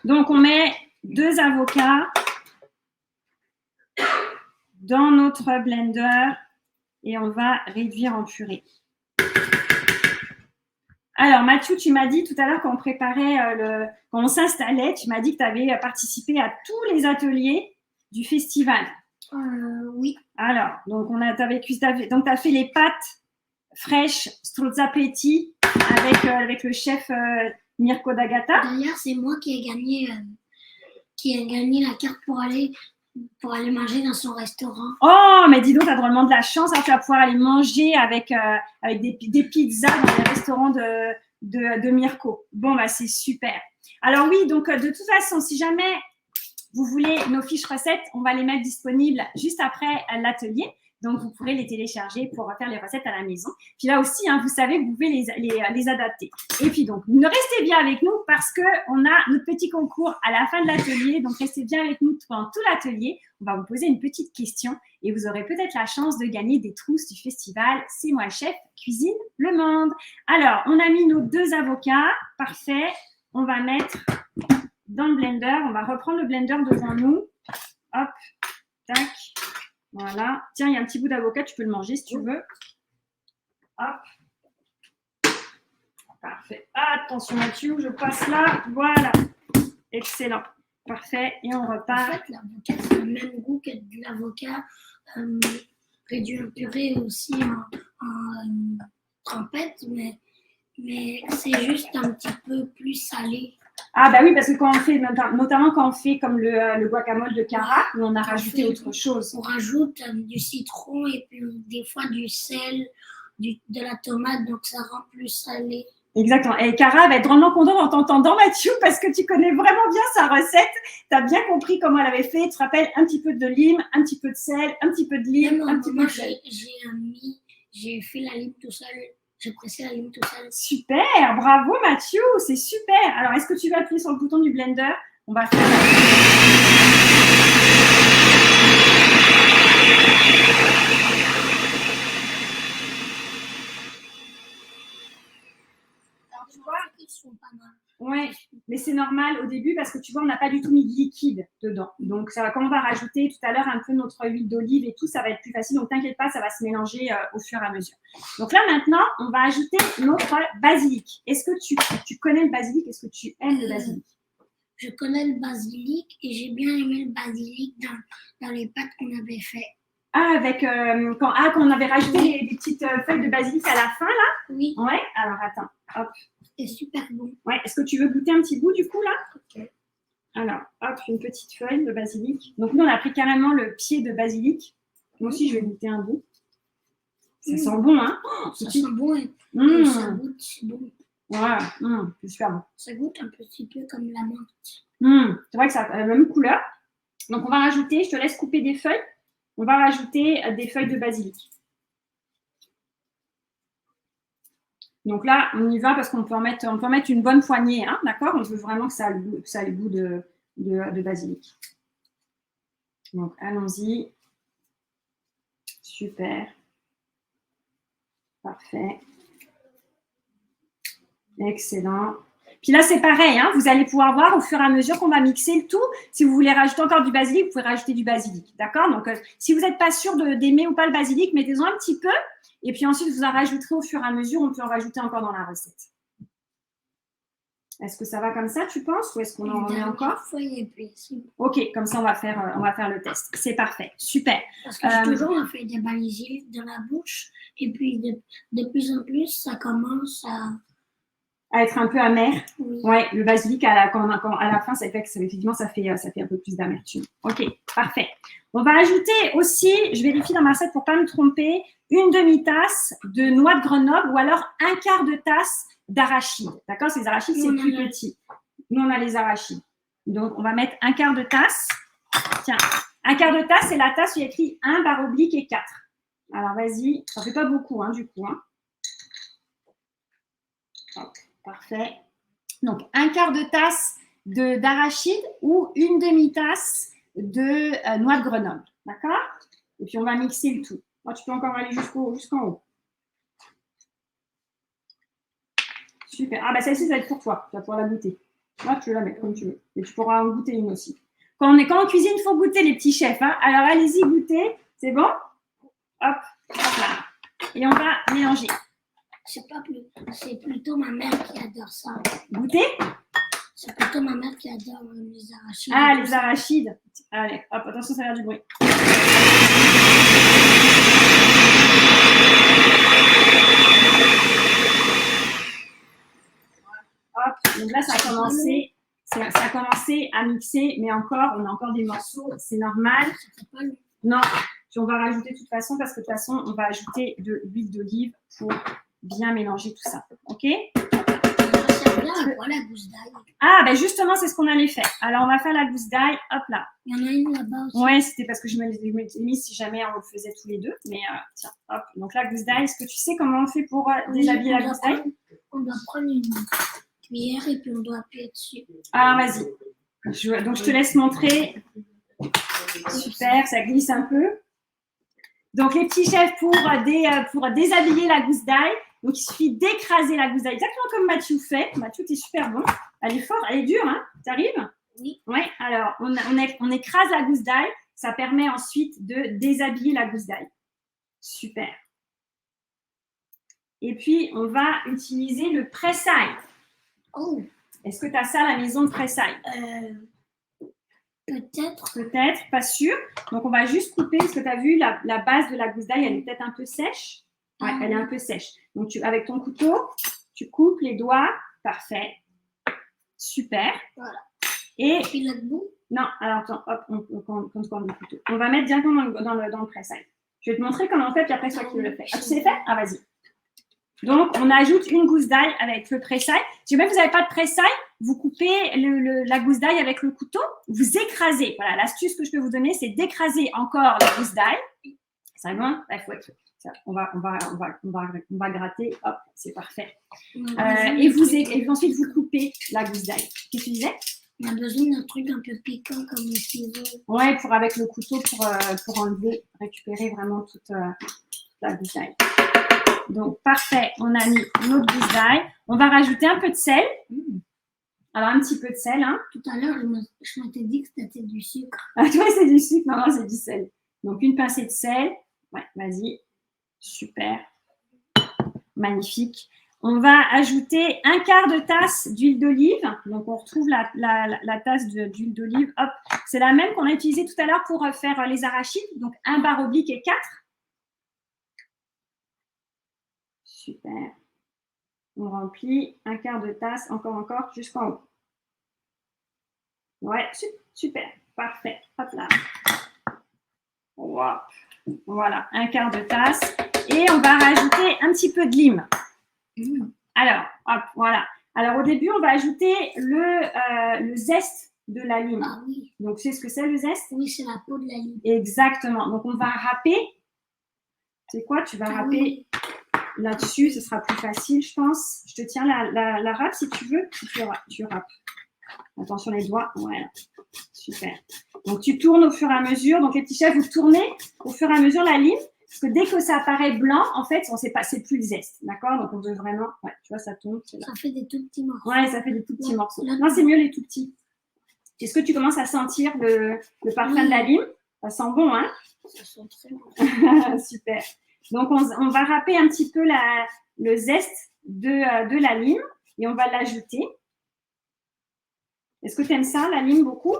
Donc, on met 2 avocats dans notre blender et on va réduire en purée. Alors, Mathieu, tu m'as dit tout à l'heure quand on préparait, quand on s'installait, tu m'as dit que tu avais participé à tous les ateliers du festival. Oui. Alors, donc, tu as fait les pâtes fraîches strozzapetti avec le chef Mirko D'Agata. D'ailleurs, c'est moi qui ai gagné la carte pour aller manger dans son restaurant. Oh, mais dis donc, tu as drôlement de la chance. Alors, tu vas pouvoir aller manger avec des pizzas dans les restaurants de Mirko. Bon, bah, c'est super. Alors oui, donc de toute façon, si jamais vous voulez nos fiches recettes, on va les mettre disponibles juste après l'atelier. Donc, vous pourrez les télécharger pour faire les recettes à la maison. Puis là aussi, hein, vous savez, vous pouvez les adapter. Et puis donc, restez bien avec nous parce qu'on a notre petit concours à la fin de l'atelier. Donc, restez bien avec nous pendant tout l'atelier. On va vous poser une petite question et vous aurez peut-être la chance de gagner des trousses du festival C'est moi chef, cuisine le monde. Alors, on a mis nos 2 avocats. Parfait. On va mettre dans le blender. On va reprendre le blender devant nous. Hop, tac. Voilà. Tiens, il y a un petit bout d'avocat, tu peux le manger si tu veux. Hop. Parfait. Attention Mathieu, je passe là. Voilà. Excellent. Parfait. Et on repart. En fait, l'avocat, c'est le même goût que de l'avocat réduit en purée aussi en trempette, mais c'est juste un petit peu plus salé. Ah bah oui, parce que quand on fait, notamment quand on fait comme le guacamole de Cara, où on a rajouté autre chose. On rajoute du citron et puis des fois du sel, de la tomate, donc ça rend plus salé. Exactement. Et Cara va être drôlement contente en t'entendant, Mathieu, parce que tu connais vraiment bien sa recette. Tu as bien compris comment elle avait fait. Tu te rappelles un petit peu de lime, un petit peu de sel, un petit peu de lime, un petit peu de sel. J'ai fait la lime tout seul. J'ai pressé la lime tout seul. Super, bravo Mathieu, c'est super. Alors, est-ce que tu vas appuyer sur le bouton du blender? On va faire... Alors, tu vois, ils sont pas mal. Ouais, mais c'est normal au début parce que tu vois, on n'a pas du tout mis de liquide dedans. Donc, quand on va rajouter tout à l'heure un peu notre huile d'olive et tout, ça va être plus facile. Donc, t'inquiète pas, ça va se mélanger au fur et à mesure. Donc là, maintenant, on va ajouter notre basilic. Est-ce que tu connais le basilic? Est-ce que tu aimes le basilic? Je connais le basilic et j'ai bien aimé le basilic dans les pâtes qu'on avait fait. Ah, quand on avait rajouté des petites feuilles de basilic à la fin, là? Oui. Ouais, alors attends, hop. C'est super bon. Ouais, est-ce que tu veux goûter un petit bout du coup là? Ok. Alors, hop, une petite feuille de basilic. Donc nous, on a pris carrément le pied de basilic. Moi aussi, je vais goûter un bout. Ça sent bon, hein? Ça sent bon et ça goûte, c'est bon. Ouais, c'est super bon. Ça goûte un petit peu comme la menthe. C'est vrai que ça a la même couleur. Donc on va rajouter, je te laisse couper des feuilles. On va rajouter des feuilles de basilic. Donc là, on y va parce qu'on peut en mettre une bonne poignée, hein, d'accord? On veut vraiment que ça ait le goût de basilic. Donc, allons-y. Super. Parfait. Excellent. Puis là, c'est pareil, hein, vous allez pouvoir voir au fur et à mesure qu'on va mixer le tout. Si vous voulez rajouter encore du basilic, vous pouvez rajouter du basilic, d'accord? Donc, si vous n'êtes pas sûr d'aimer ou pas le basilic, mettez-en un petit peu. Et puis ensuite, vous en rajouterez au fur et à mesure. On peut en rajouter encore dans la recette. Est-ce que ça va comme ça, tu penses? Ou est-ce qu'on en remet encore? Ok, comme ça, on va faire le test. C'est parfait. Super. Parce que toujours, on fait des basilic dans la bouche. Et puis, de plus en plus, ça commence à être un peu amer. Oui. Ouais, le basilic, à la fin, ça fait un peu plus d'amertume. Ok, parfait. On va ajouter aussi, je vérifie dans ma recette pour ne pas me tromper, une demi-tasse de noix de Grenoble ou alors un quart de tasse d'arachide. D'accord? Ces arachides, c'est plus petit. Nous, on a les arachides. Donc, on va mettre un quart de tasse. Tiens, un quart de tasse, c'est la tasse où il y a écrit 1/4. Alors, vas-y. Ça ne fait pas beaucoup, hein, du coup. Hein. Hop, parfait. Donc, un quart de tasse d'arachide ou une demi-tasse de noix de Grenoble. D'accord? Et puis, on va mixer le tout. Oh, tu peux encore aller jusqu'en haut. Super. Ah, bah celle-ci, ça va être pour toi. Tu vas pouvoir la goûter. Là, tu veux la mettre comme tu veux. Et tu pourras en goûter une aussi. Quand on cuisine, il faut goûter, les petits chefs. Hein. Alors, allez-y, goûtez. C'est bon? Hop, hop là. Et on va mélanger. C'est plutôt ma mère qui adore ça. Goûter? C'est plutôt ma mère qui adore les arachides. Ah, les arachides. Allez, hop, attention, ça va faire du bruit. Hop, donc là, ça a commencé à mixer, mais encore, on a encore des morceaux, c'est normal. Non, puis on va rajouter de toute façon, parce que de toute façon, on va ajouter de l'huile d'olive pour bien mélanger tout ça. OK? La gousse d'ail. Ah, ben justement, c'est ce qu'on allait faire. Alors, on va faire la gousse d'ail. Hop là. Il y en a une là-bas aussi. Ouais, c'était parce que je me l'étais mis si jamais on le faisait tous les deux. Mais tiens, hop. Donc, la gousse d'ail, est-ce que tu sais comment on fait pour déshabiller la gousse d'ail? On doit prendre une cuillère et puis on doit appuyer dessus. Ah, vas-y. Donc, je te laisse montrer. Super, ça glisse un peu. Donc, les petits chefs pour déshabiller la gousse d'ail. Donc, il suffit d'écraser la gousse d'ail, exactement comme Mathieu fait. Mathieu, tu es super bon. Elle est forte, elle est dure, hein? Tu arrives? Oui. Oui, alors, on écrase la gousse d'ail. Ça permet ensuite de déshabiller la gousse d'ail. Super. Et puis, on va utiliser le presse-ail. Oh. Est-ce que tu as ça à la maison, de presse-ail? Peut-être. Peut-être, pas sûr. Donc, on va juste couper, parce que tu as vu, la base de la gousse d'ail, elle est peut-être un peu sèche. Ouais, elle est un peu sèche. Donc, avec ton couteau, tu coupes les doigts. Parfait. Super. Voilà. Et puis là-dessous? Non, alors attends, hop, on tourne le couteau. On va mettre directement dans le presse-ail. Je vais te montrer comment on fait, puis après, c'est toi qui le fais. Ah, tu sais faire? Ah, vas-y. Donc, on ajoute une gousse d'ail avec le presse-ail. Si jamais vous n'avez pas de presse-ail, vous coupez la gousse d'ail avec le couteau, vous écrasez. Voilà, l'astuce que je peux vous donner, c'est d'écraser encore la gousse d'ail. C'est bon? Il faut être... On va gratter, hop, c'est parfait. Et ensuite, vous coupez la gousse d'ail. Qu'est-ce que tu disais? On a besoin d'un truc un peu piquant comme les ciseaux. Ouais, avec le couteau pour enlever, récupérer vraiment toute la gousse d'ail. Donc, parfait, on a mis notre gousse d'ail. On va rajouter un peu de sel. Alors, un petit peu de sel. Hein. Tout à l'heure, je m'étais dit que c'était du sucre. Ah, toi, c'est du sucre. Non, c'est du sel. Donc, une pincée de sel. Ouais, vas-y. Super. Magnifique. On va ajouter un quart de tasse d'huile d'olive. Donc, on retrouve la tasse d'huile d'olive. Hop, c'est la même qu'on a utilisée tout à l'heure pour faire les arachides. Donc, 1 barre oblique et 4. Super. On remplit un quart de tasse, encore, jusqu'en haut. Ouais, super. Parfait. Hop là. Wow. Voilà, un quart de tasse. Et on va rajouter un petit peu de lime. Alors, hop, voilà. Alors, au début, on va ajouter le zeste de la lime. Ah oui. Donc, tu sais ce que c'est le zeste? Oui, c'est la peau de la lime. Exactement. Donc, on va râper. Tu sais quoi? Tu vas râper là-dessus. Ce sera plus facile, je pense. Je te tiens la râpe si tu veux. Tu râpes. Attention les doigts. Voilà. Super. Donc, tu tournes au fur et à mesure. Donc, les petits chefs, vous tournez au fur et à mesure la lime. Parce que dès que ça apparaît blanc, en fait, on sait pas, c'est plus le zeste. D'accord? Donc, on veut vraiment. Ouais, tu vois, ça tombe. Ça fait des tout petits morceaux. Ouais, ça fait des tout petits morceaux. Non, c'est mieux les tout petits. Est-ce que tu commences à sentir le parfum de la lime? Ça sent bon, hein? Ça sent très bon. Super. Donc, on va râper un petit peu le zeste de la lime et on va l'ajouter. Est-ce que tu aimes ça, la lime, beaucoup?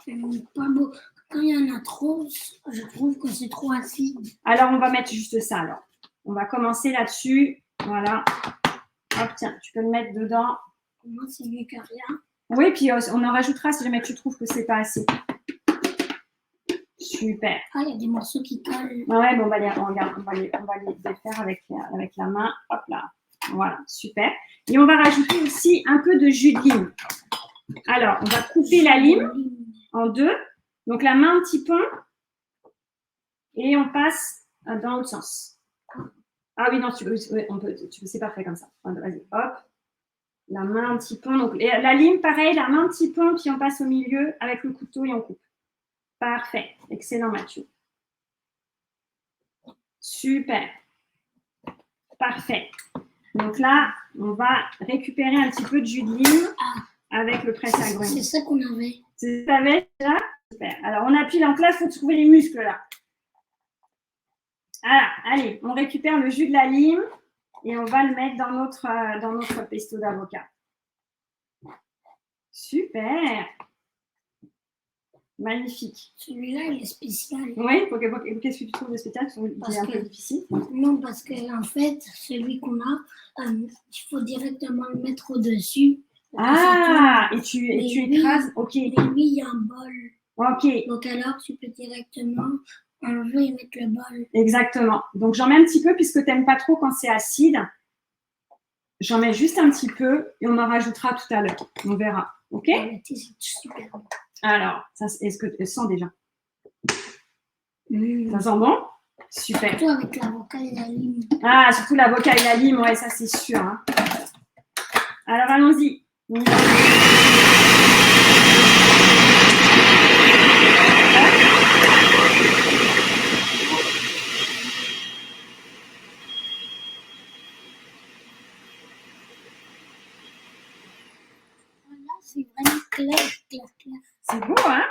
Pas beaucoup. Quand il y en a trop, je trouve que c'est trop acide. Alors, on va mettre juste ça, alors. On va commencer là-dessus. Voilà. Hop, tiens, tu peux le mettre dedans. Pour moi, c'est mieux que rien. Oui, puis on en rajoutera si jamais tu trouves que c'est pas assez. Super. Ah, il y a des morceaux qui collent. Ouais, bon, on va les défaire avec la main. Hop là. Voilà, super. Et on va rajouter aussi un peu de jus de lime. Alors, on va couper la lime en deux. Donc, la main un petit peu. Et on passe dans l'autre sens. Ah oui, non, c'est parfait comme ça. Vas-y, hop. La main un petit peu. Donc, la lime, pareil, la main un petit peu. Puis, on passe au milieu avec le couteau et on coupe. Parfait. Excellent, Mathieu. Super. Parfait. Donc là, on va récupérer un petit peu de jus de lime avec le presse-à-grains. C'est ça qu'on avait. Tu savais déjà? Super. Alors, on appuie. Donc là, il faut trouver les muscles là. Voilà. Allez, on récupère le jus de la lime. et on va le mettre dans notre pesto d'avocat. Super. Magnifique. Celui-là, il est spécial. Oui, qu'est-ce que tu trouves de spécial? C'est un peu difficile. Non, parce qu'en fait, celui qu'on a, il faut directement le mettre au-dessus. Ah, et tu écrases. Ok. Mais lui, il y a un bol. Ok. Donc alors, tu peux directement enlever et mettre le bol. Exactement. Donc, j'en mets un petit peu puisque tu n'aimes pas trop quand c'est acide. J'en mets juste un petit peu et on en rajoutera tout à l'heure. On verra. Ok? C'est super bon. Alors, est-ce que tu sens déjà? Ça sent bon? Super. Surtout avec l'avocat et la lime. Ah, surtout l'avocat et la lime, ouais, ça c'est sûr. Hein. Alors, allons-y. C'est vraiment clair. C'est beau, hein?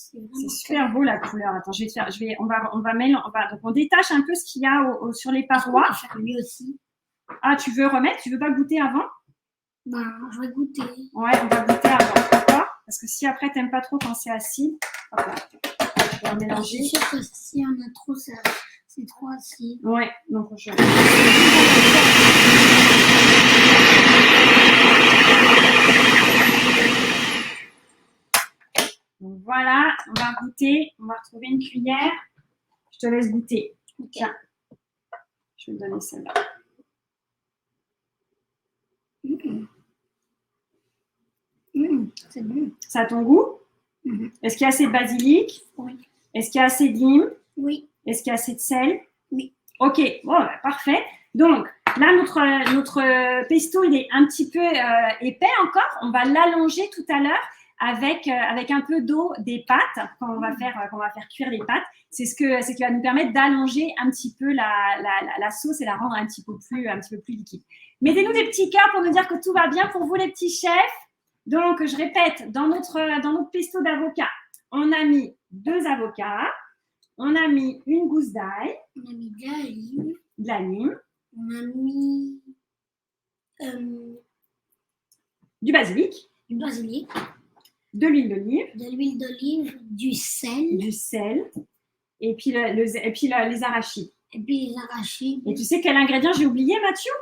C'est super beau la couleur. Attends, donc on détache un peu ce qu'il y a sur les parois. On va faire lui aussi. Ah, tu veux remettre? Tu veux pas goûter avant? Ben, je vais goûter. Ouais, on va goûter avant, d'accord? Parce que si après t'aimes pas trop quand c'est acide, hop là. On va mélanger. Je suis sûre que si on a trop, c'est trop acide. Ouais, donc je. Donc voilà, on va goûter. On va retrouver une cuillère. Je te laisse goûter. Okay. Tiens, je vais te donner celle-là. C'est bon. Ça a ton goût? Est-ce qu'il y a assez de basilic? Oui. Est-ce qu'il y a assez de lime? Oui. Est-ce qu'il y a assez de sel? Oui. Ok, bon, bah, parfait. Donc, là, notre pesto, il est un petit peu épais encore. On va l'allonger tout à l'heure avec un peu d'eau des pâtes quand on va faire cuire les pâtes. C'est ce qui va nous permettre d'allonger un petit peu la sauce et la rendre un petit peu plus liquide. Mettez-nous des petits cœurs pour nous dire que tout va bien pour vous, les petits chefs. Donc, je répète, dans notre pesto d'avocat, on a mis 2 avocats, on a mis une gousse d'ail, on a mis de la lime, on a mis du basilic, de l'huile d'olive, du sel, et puis les arachides. Et puis les arachides. Et tu sais quel ingrédient j'ai oublié, Mathieu?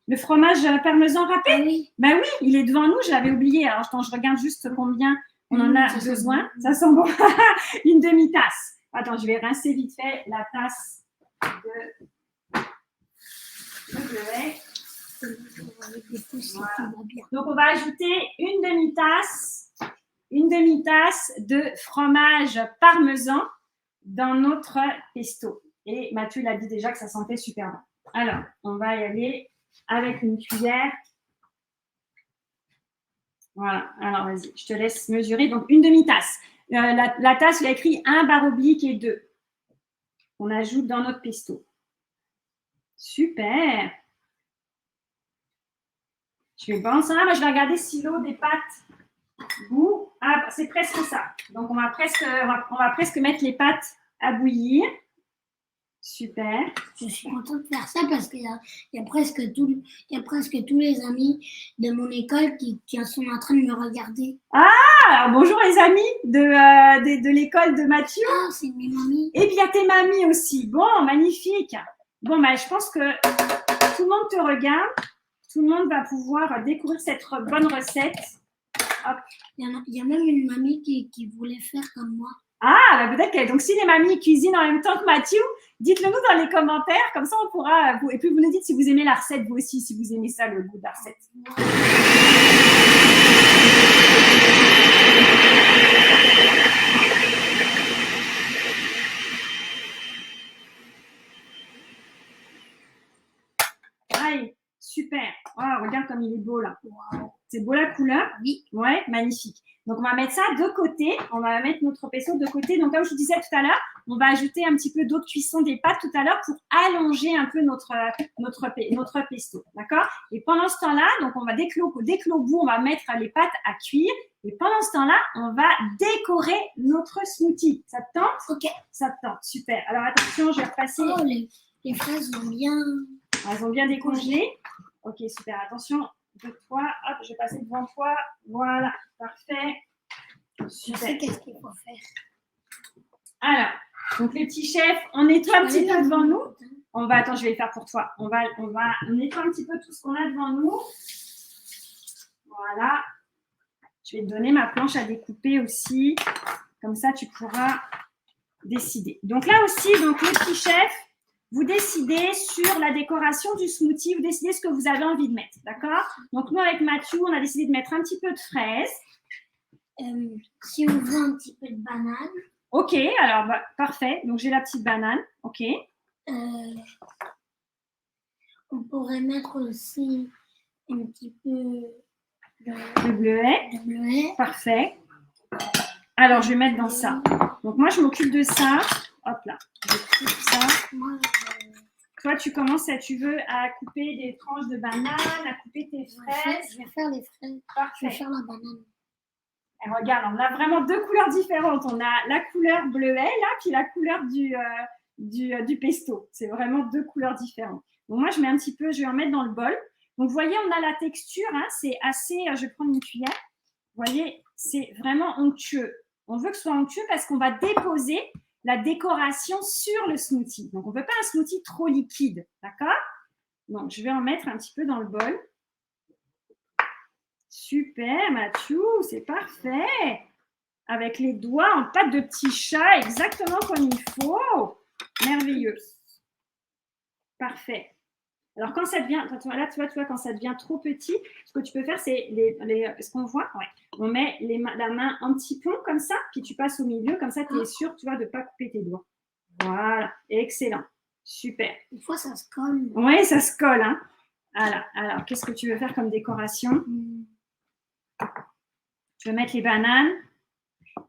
Le fromage parmesan râpé? Ah oui. Ben oui, il est devant nous, je l'avais oublié. Alors, attends, je regarde juste combien on en a besoin. Ça sent bon. Une demi-tasse. Attends, je vais rincer vite fait la tasse de bleuet. Voilà. Donc, on va ajouter une demi-tasse de fromage parmesan dans notre pesto. Et Mathieu l'a dit déjà que ça sentait super bon. Alors, on va y aller avec une cuillère. Voilà, alors vas-y, je te laisse mesurer. Donc, une demi-tasse. La tasse, il a écrit 1 barre oblique et 2. On ajoute dans notre pesto. Super. Je vais penser, moi je vais regarder si l'eau des pâtes goût. Ah, c'est presque ça. Donc, on va presque mettre les pâtes à bouillir. Super. Je suis contente de faire ça parce qu'il y a presque tous les amis de mon école qui sont en train de me regarder. Ah, alors bonjour les amis de l'école de Mathieu. Ah, c'est mes mamies. Et puis il y a tes mamies aussi. Bon, magnifique. Bon, bah, je pense que tout le monde te regarde. Tout le monde va pouvoir découvrir cette bonne recette. Hop. Il y a même une mamie qui voulait faire comme moi. Ah, bah peut-être que donc si les mamies cuisinent en même temps que Mathieu, dites-le nous dans les commentaires, comme ça on pourra. Et puis vous nous dites si vous aimez la recette, vous aussi, si vous aimez ça, le goût de la recette. Allez, super. Oh, regarde comme il est beau là. Wow. C'est beau la couleur? Oui. Ouais, magnifique. Donc, on va mettre ça de côté. On va mettre notre pesto de côté. Donc, comme je vous disais tout à l'heure, on va ajouter un petit peu d'eau de cuisson des pâtes tout à l'heure pour allonger un peu notre pesto. D'accord? Et pendant ce temps-là, donc on va dès que au bout, on va mettre les pâtes à cuire. Et pendant ce temps-là, on va décorer notre smoothie. Ça te tente? Ok. Ça te tente. Super. Alors, attention, je vais repasser. Oh, les fraises ont bien. Elles ont bien décongelé. Ok, super. Attention de toi. Hop, je vais passer devant toi. Voilà, parfait. Je sais qu'est-ce qu'il faut faire. Alors, donc les petits chefs, on nettoie un petit peu devant nous. Attends, je vais le faire pour toi. On va nettoyer un petit peu tout ce qu'on a devant nous. Voilà. Je vais te donner ma planche à découper aussi. Comme ça, tu pourras décider. Donc là aussi, donc les petits chefs, vous décidez sur la décoration du smoothie, vous décidez ce que vous avez envie de mettre, d'accord? Donc nous, avec Mathieu, on a décidé de mettre un petit peu de fraises. Si on veut un petit peu de banane. Ok, alors parfait. Donc j'ai la petite banane, ok. On pourrait mettre aussi un petit peu de bleuet. De bleuet. Parfait. Alors je vais mettre dans ça. Donc moi je m'occupe de ça. Hop là, je coupe ça. Toi tu commences, tu veux, à couper des tranches de banane, à couper tes fraises. Je vais faire les fraises. Parfait. Je vais faire la banane. Et regarde, on a vraiment deux couleurs différentes. On a la couleur bleuet là, puis la couleur du pesto. C'est vraiment deux couleurs différentes. Donc moi, je mets un petit peu, je vais en mettre dans le bol. Donc vous voyez, on a la texture, hein, c'est assez, je vais prendre une cuillère. Vous voyez, c'est vraiment onctueux. On veut que ce soit onctueux parce qu'on va déposer la décoration sur le smoothie. Donc on ne veut pas un smoothie trop liquide, d'accord? Donc je vais en mettre un petit peu dans le bol. Super, Mathieu, c'est parfait. Avec les doigts en pâte de petit chat, exactement comme il faut. Merveilleux. Parfait. Alors, quand ça devient, là, tu vois, quand ça devient trop petit, ce que tu peux faire, c'est, est-ce qu'on voit? Ouais. On met la main en petit pont comme ça, puis tu passes au milieu, comme ça, tu es sûr, tu vois, de ne pas couper tes doigts. Voilà, excellent. Super. Des fois, ça se colle. Oui, ça se colle. Hein. Voilà. Alors, qu'est-ce que tu veux faire comme décoration? Tu veux mettre les bananes.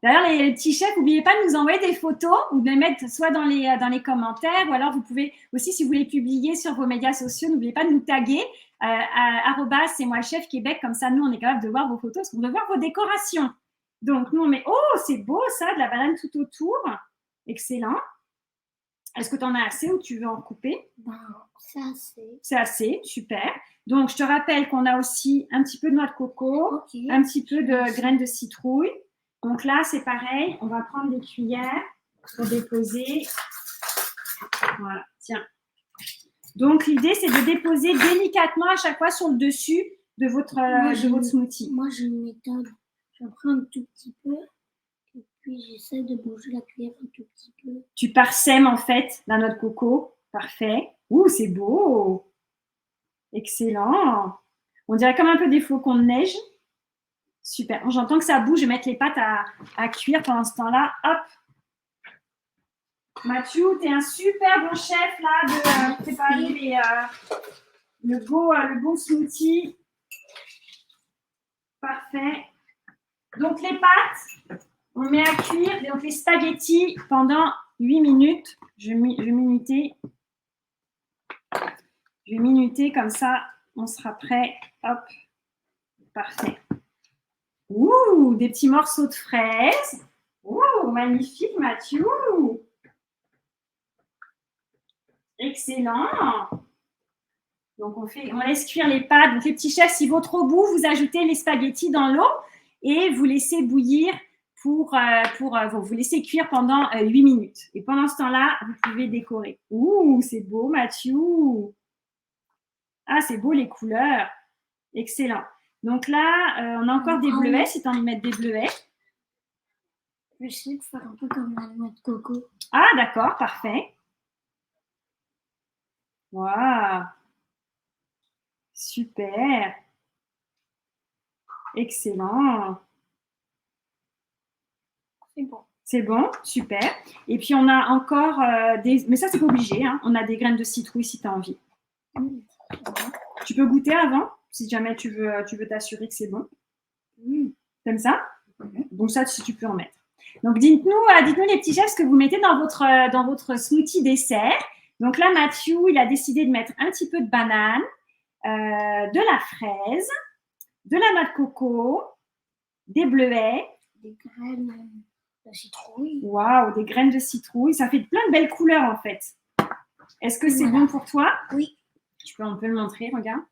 D'ailleurs, les petits chefs, n'oubliez pas de nous envoyer des photos ou de les mettre soit dans les commentaires, ou alors vous pouvez aussi, si vous voulez publier sur vos médias sociaux, n'oubliez pas de nous taguer c'est moi le chef Québec, comme ça, nous, on est capable de voir vos photos, parce qu'on veut voir vos décorations. Donc, nous, on met, oh, c'est beau ça, de la banane tout autour. Excellent. Est-ce que tu en as assez ou tu veux en couper? C'est assez. C'est assez, super. Donc, je te rappelle qu'on a aussi un petit peu de noix de coco, un petit peu de graines de citrouille. Donc là, c'est pareil, on va prendre des cuillères pour déposer. Voilà, tiens. Donc, l'idée, c'est de déposer délicatement à chaque fois sur le dessus de votre smoothie. Moi, j'ai une méthode. Je prends un tout petit peu et puis j'essaie de bouger la cuillère un tout petit peu. Tu parsèmes, en fait, la noix de coco. Parfait. Ouh, c'est beau. Excellent. On dirait comme un peu des flocons de neige. Super. J'entends que ça bouge. Je vais mettre les pâtes à cuire pendant ce temps-là. Hop. Mathieu, tu es un super bon chef là de préparer le bon smoothie. Parfait. Donc les pâtes, on met à cuire. Donc les spaghettis pendant 8 minutes. Je vais minuter. Je vais minuter comme ça. On sera prêt. Hop. Parfait. Ouh, des petits morceaux de fraises. Ouh, magnifique, Mathieu. Excellent. Donc, on laisse cuire les pâtes. Donc, les petits chefs, s'il vaut trop bout, vous ajoutez les spaghettis dans l'eau et vous laissez bouillir vous laissez cuire pendant 8 minutes. Et pendant ce temps-là, vous pouvez décorer. Ouh, c'est beau, Mathieu. Ah, c'est beau les couleurs. Excellent. Donc là, on a encore des bleuets, si tu as envie de mettre des bleuets. Je vais essayer de faire un peu comme la noix de coco. Ah, d'accord, parfait. Waouh. Super. Excellent. C'est bon. C'est bon, super. Et puis, on a encore des... Mais ça, c'est pas obligé. Hein. On a des graines de citrouille si tu as envie. Tu peux goûter avant, si jamais tu veux t'assurer que c'est bon. T'aimes ça? Donc ça, si tu peux en mettre. Donc, dites-nous les petits chefs ce que vous mettez dans votre smoothie dessert. Donc là, Mathieu, il a décidé de mettre un petit peu de banane, de la fraise, de la noix de coco, des bleuets. Des graines de citrouille. Waouh, des graines de citrouille. Ça fait plein de belles couleurs, en fait. Est-ce que c'est bon pour toi? Oui. On peut le montrer, regarde.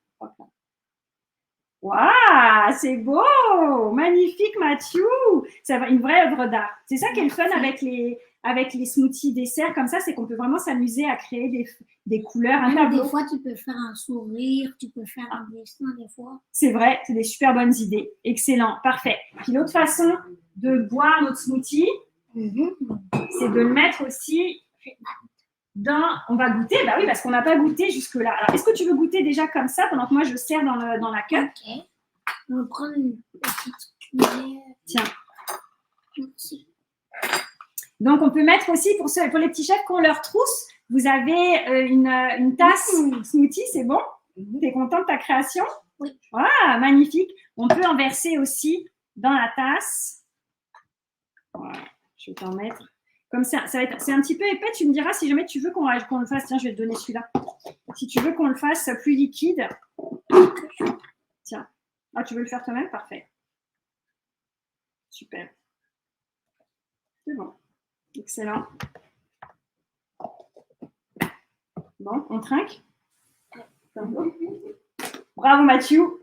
Waouh, c'est beau! Magnifique, Mathieu! C'est une vraie œuvre d'art. C'est ça qui est le fun avec les smoothies desserts comme ça, c'est qu'on peut vraiment s'amuser à créer des couleurs, un tableau. Des fois, tu peux faire un sourire, tu peux faire un dessin des fois. C'est vrai, c'est des super bonnes idées. Excellent, parfait. Puis l'autre façon de boire notre smoothie, c'est de le mettre aussi on va goûter, bah oui, parce qu'on n'a pas goûté jusque-là. Alors, est-ce que tu veux goûter déjà comme ça pendant que moi je sers dans la cup? Ok. On va prendre une petite cuillère. Tiens. Merci. Donc, on peut mettre aussi, pour les petits chefs qui ont leur trousse, vous avez une tasse smoothie, c'est bon? Tu es content de ta création? Oui. Ah, magnifique. On peut en verser aussi dans la tasse. Voilà, je vais t'en mettre. Comme ça, c'est un petit peu épais. Tu me diras si jamais tu veux qu'on le fasse. Tiens, je vais te donner celui-là. Si tu veux qu'on le fasse plus liquide. Tiens. Ah, tu veux le faire toi-même? Parfait. Super. C'est bon. Excellent. Bon, on trinque? Bravo, Mathieu.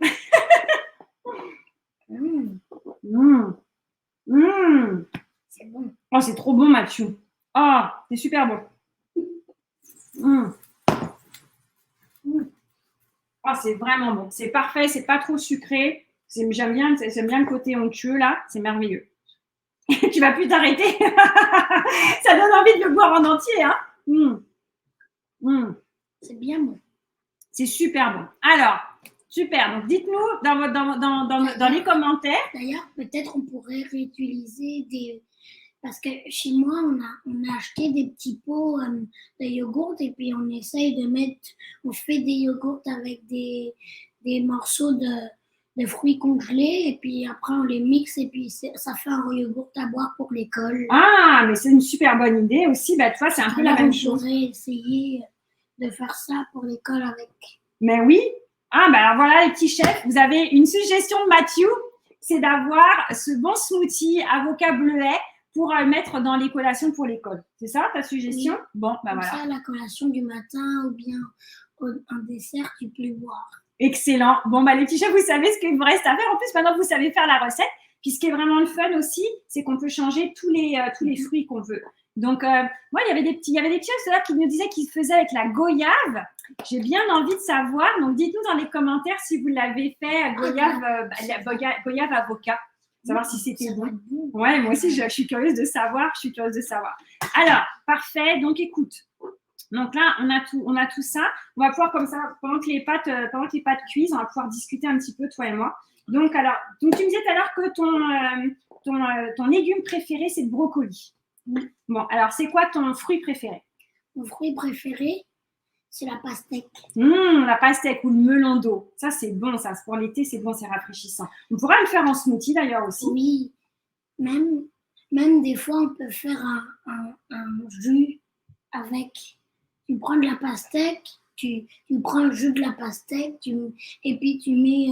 C'est bon. Oh, c'est trop bon, Mathieu. Ah, c'est super bon. Ah, c'est vraiment bon. C'est parfait, c'est pas trop sucré. J'aime bien le côté onctueux, là. C'est merveilleux. Tu vas plus t'arrêter. Ça donne envie de le boire en entier, hein. C'est bien bon. C'est super bon. Alors, super. Donc, dites-nous dans les commentaires. D'ailleurs, peut-être on pourrait réutiliser parce que chez moi, on a acheté des petits pots de yogourt et puis on fait des yogourts avec des morceaux de fruits congelés et puis après on les mixe et puis ça fait un yogourt à boire pour l'école. Ah, mais c'est une super bonne idée aussi. Bah, tu vois, c'est un peu la même chose. On pourrait essayer de faire ça pour l'école avec. Mais oui. Ah, bah alors voilà, les petits chefs, vous avez une suggestion de Mathieu, c'est d'avoir ce bon smoothie avocat bleuet pour le mettre dans les collations pour l'école. C'est ça ta suggestion? Oui. Bon, bah comme voilà. Ça, la collation du matin ou bien un dessert, tu peux le boire. Excellent. Bon, bah les petits chefs, vous savez ce qu'il vous reste à faire. En plus, maintenant vous savez faire la recette. Puis ce qui est vraiment le fun aussi, c'est qu'on peut changer tous les fruits qu'on veut. Donc, moi, il y avait des petits chefs qui nous disaient qu'ils faisaient avec la goyave. J'ai bien envie de savoir. Donc, dites-nous dans les commentaires si vous l'avez fait, goyave avocat. Savoir si c'était bon. Ouais, moi aussi, je suis curieuse de savoir. Alors, parfait. Donc, écoute. Donc là, on a tout ça. On va pouvoir comme ça, pendant que les pâtes cuisent, on va pouvoir discuter un petit peu, toi et moi. Donc tu me disais tout à l'heure que ton légume préféré, c'est le brocoli. Oui. Bon, alors c'est quoi ton fruit préféré? Mon fruit préféré, c'est la pastèque. La pastèque ou le melon d'eau. Ça, c'est bon, ça. Pour l'été, c'est bon, c'est rafraîchissant. On pourra le faire en smoothie d'ailleurs aussi. Oui. Même des fois, on peut faire un jus avec. Tu prends de la pastèque, tu prends le jus de la pastèque, et puis tu mets,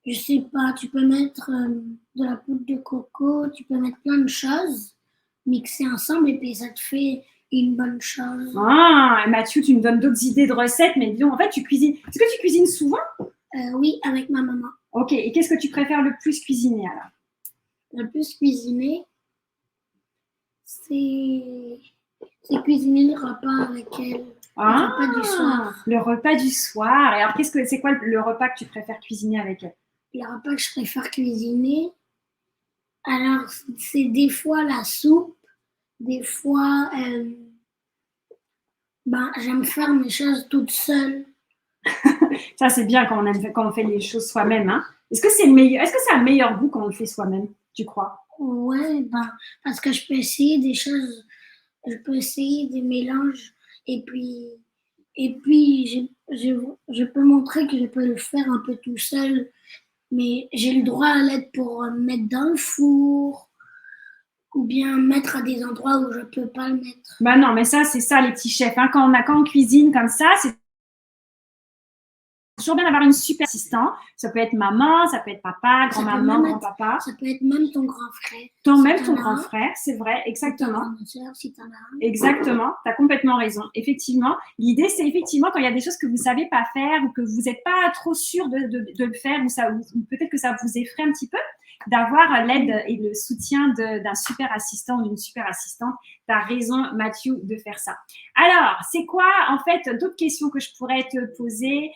je sais pas, tu peux mettre de la poudre de coco, tu peux mettre plein de choses, mixer ensemble, et puis ça te fait une bonne chose. Ah, Mathieu, tu me donnes d'autres idées de recettes, mais disons, en fait, tu cuisines. Est-ce que tu cuisines souvent? Oui, avec ma maman. Ok, et qu'est-ce que tu préfères le plus cuisiner alors? Le plus cuisiner, c'est cuisiner le repas avec elle. Le repas du soir. Le repas du soir. Et alors, c'est quoi le repas que tu préfères cuisiner avec elle? Le repas que je préfère cuisiner, alors c'est des fois la soupe, des fois, j'aime faire mes choses toute seule. Ça, c'est bien quand on fait les choses soi-même. Hein. Est-ce que c'est un meilleur goût quand on le fait soi-même, tu crois? Ouais, parce que je peux essayer des choses. Je peux essayer des mélanges et puis je peux montrer que je peux le faire un peu tout seul, mais j'ai le droit à l'aide pour mettre dans le four ou bien mettre à des endroits où je peux pas le mettre. Bah non, mais ça, c'est ça les petits chefs. Hein. Quand on cuisine comme ça, c'est toujours bien d'avoir une super assistant. Ça peut être maman, ça peut être papa, Ça peut grand-maman, même être- grand-papa. Ça peut être même ton grand frère. Même Si ton t'en as grand un. frère, c'est vrai, Ta exactement. grande sœur, si t'en as un. Exactement, tu as complètement raison. Effectivement, l'idée, c'est effectivement quand il y a des choses que vous ne savez pas faire ou que vous n'êtes pas trop sûr de le faire ou peut-être que ça vous effraie un petit peu, d'avoir l'aide et le soutien d'un super assistant ou d'une super assistante. Tu as raison, Mathieu, de faire ça. Alors, c'est quoi, en fait, d'autres questions que je pourrais te poser?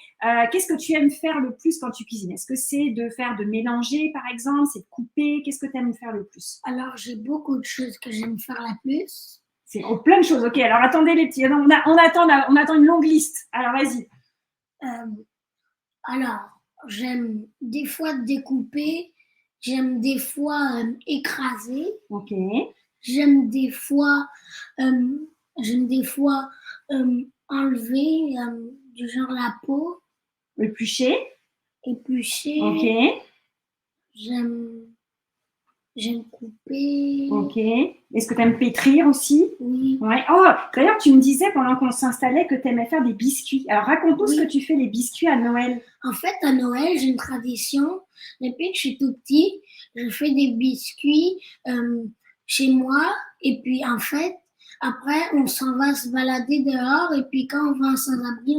Qu'est-ce que tu aimes faire le plus quand tu cuisines? Est-ce que c'est de mélanger, par exemple? C'est de couper? Qu'est-ce que tu aimes faire le plus? Alors, j'ai beaucoup de choses que j'aime faire la plus. C'est plein de choses. Ok, alors attendez les petits. On attend une longue liste. Alors, vas-y. Alors, j'aime des fois découper, j'aime des fois écraser, Ok. j'aime des fois, enlever du genre la peau, Éplucher. éplucher. Ok. J'aime couper. Ok. Est-ce que tu aimes pétrir aussi? Oui. Ouais. Oh, d'ailleurs, tu me disais pendant qu'on s'installait que tu aimais faire des biscuits. Alors, raconte-nous Oui. ce que tu fais les biscuits à Noël. En fait, à Noël, j'ai une tradition. Depuis que je suis tout petit, je fais des biscuits chez moi. Et puis, en fait, après, on s'en va se balader dehors. Et puis, quand on va en sans-abri,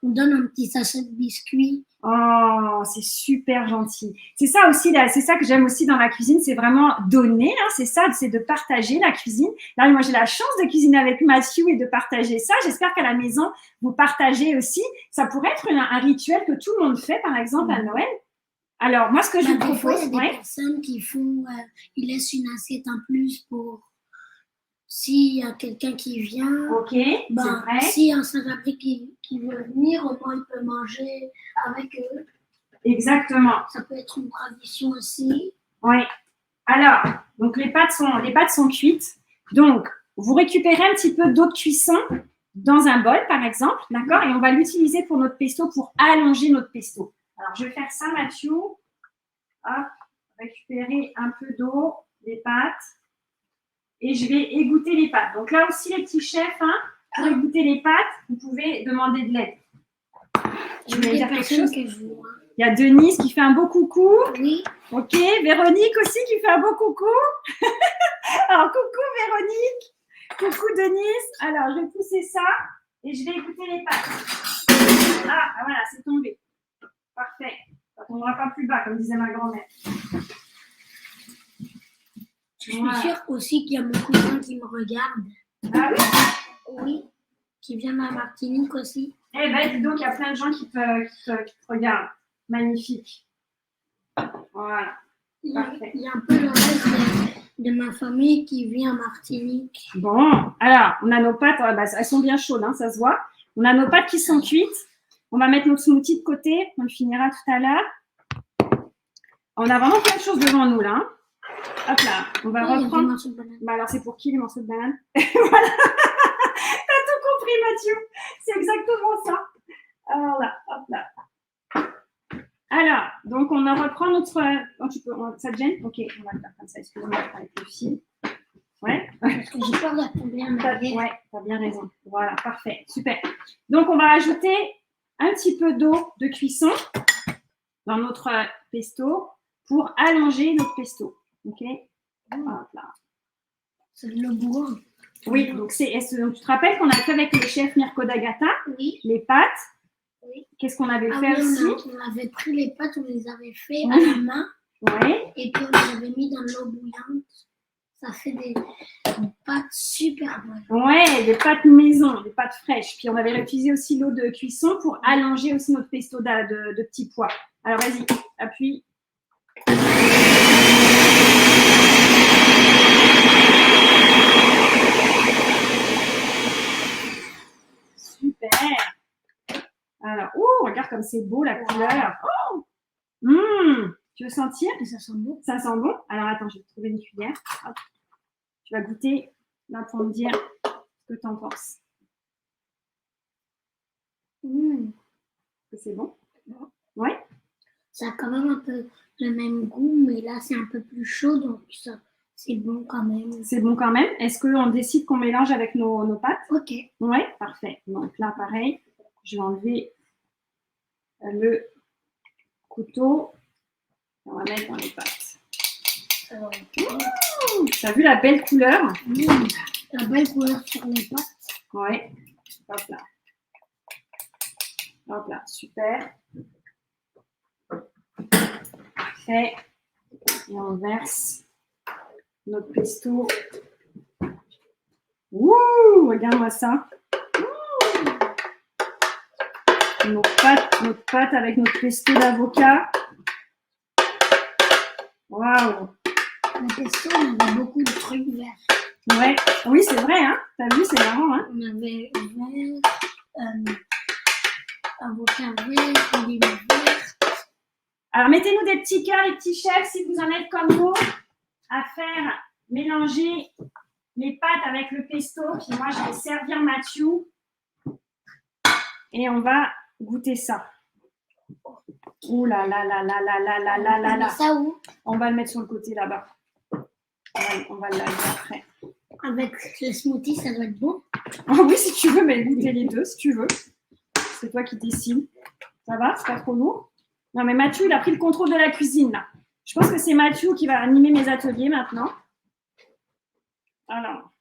on donne un petit sachet de biscuits. Oh, c'est super gentil. C'est ça aussi, c'est ça que j'aime aussi dans la cuisine, c'est vraiment donner, hein, c'est ça, c'est de partager la cuisine. Là, moi, j'ai la chance de cuisiner avec Mathieu et de partager ça. J'espère qu'à la maison, vous partagez aussi. Ça pourrait être un rituel que tout le monde fait, par exemple, à Noël. Alors, moi, ce que je vous Des fois, propose, il y a des personnes qui ils laissent une assiette en plus pour s'il y a quelqu'un qui vient. Ok, c'est vrai. S'il y a un sans-abri qui veut venir, au moins il peut manger avec eux. Exactement. Ça peut être une tradition aussi. Oui. Alors, donc les pâtes sont cuites. Donc, vous récupérez un petit peu d'eau de cuisson dans un bol, par exemple, d'accord? Et on va l'utiliser pour notre pesto, pour allonger notre pesto. Alors, je vais faire ça, Mathieu. Hop, récupérer un peu d'eau, les pâtes. Et je vais égoutter les pâtes. Donc là aussi, les petits chefs, hein, pour égoutter les pâtes, vous pouvez demander de l'aide. Je vais dire quelque chose que je vois. Il y a Denise qui fait un beau coucou. Oui. Ok, Véronique aussi qui fait un beau coucou. Alors, coucou Véronique. Coucou Denise. Alors, je vais pousser ça et je vais égoutter les pâtes. Ah, voilà, c'est tombé. Parfait. Ça ne tombera pas plus bas, comme disait ma grand-mère. Je suis sûre aussi qu'il y a mon cousin qui me regarde. Ah oui? Oui, qui vient à Martinique aussi. Eh bien, dis donc, il y a plein de gens qui te regardent. Magnifique. Voilà. Parfait. Il y a un peu le reste de ma famille qui vit en Martinique. Bon, alors, on a nos pâtes. Elles sont bien chaudes, hein, ça se voit. On a nos pâtes qui sont cuites. On va mettre notre smoothie de côté. On le finira tout à l'heure. On a vraiment plein de choses devant nous, là. Hein. Hop là, on va reprendre. Alors, c'est pour qui les morceaux de banane? Voilà. T'as tout compris, Mathieu. C'est exactement ça. Alors là, hop là. Alors, donc on en reprend notre. Ça te gêne? Ok, on va le faire comme ça. Excuse-moi, avec le fil. Ouais. Parce que j'ai peur de tomber en arrière. Ouais, t'as bien raison. Voilà, parfait, super. Donc, on va ajouter un petit peu d'eau de cuisson dans notre pesto pour allonger notre pesto. Ok. Hop là. C'est de l'eau bouillante. Oui, donc tu te rappelles qu'on a fait avec le chef Mirko D'Agata? Oui. Les pâtes. Oui. Qu'est-ce qu'on avait fait aussi? On avait pris les pâtes, on les avait fait à la main. Oui. Et puis on les avait mis dans l'eau bouillante. Ça fait des pâtes super bonnes. Ouais, des pâtes maison, des pâtes fraîches. Puis on avait réutilisé aussi l'eau de cuisson pour allonger aussi notre pesto de petits pois. Alors vas-y, appuie. Super. Alors, regarde comme c'est beau la couleur. Oh, tu veux sentir? Ça sent bon. Ça sent bon. Alors attends, je vais trouver une cuillère. Hop. Tu vas goûter là pour me dire ce que tu en penses. C'est bon? Oui. Ça a quand même un peu le même goût, mais là c'est un peu plus chaud, donc ça, c'est bon quand même. C'est bon quand même. Est-ce qu'on décide qu'on mélange avec nos pâtes? Ok. Oui, parfait. Donc là, pareil, je vais enlever le couteau. On va mettre dans les pâtes. Tu as vu la belle couleur? La belle couleur sur les pâtes. Ouais. Hop là. Hop là, super. Parfait. Et on verse notre pesto. Ouh, regarde-moi ça. Notre pâte avec notre pesto d'avocat. Waouh. Le pesto, on avait beaucoup de trucs verts. Ouais. Oui, c'est vrai, hein. T'as vu, c'est marrant, hein. On avait vert, avocat vert, olive verte. Alors, mettez-nous des petits cœurs, les petits chefs, si vous en êtes comme nous, à faire mélanger les pâtes avec le pesto. Puis moi, je vais servir Mathieu. Et on va goûter ça. Ouh là là là là là là là là là là. Ça où? On va le mettre sur le côté là-bas. On va le laver après. Avec le smoothie, ça doit être bon. Oh oui, si tu veux, mais goûter les deux, si tu veux. C'est toi qui décides. Ça va? C'est pas trop lourd? Non, mais Mathieu, il a pris le contrôle de la cuisine, là. Je pense que c'est Mathieu qui va animer mes ateliers maintenant. Alors.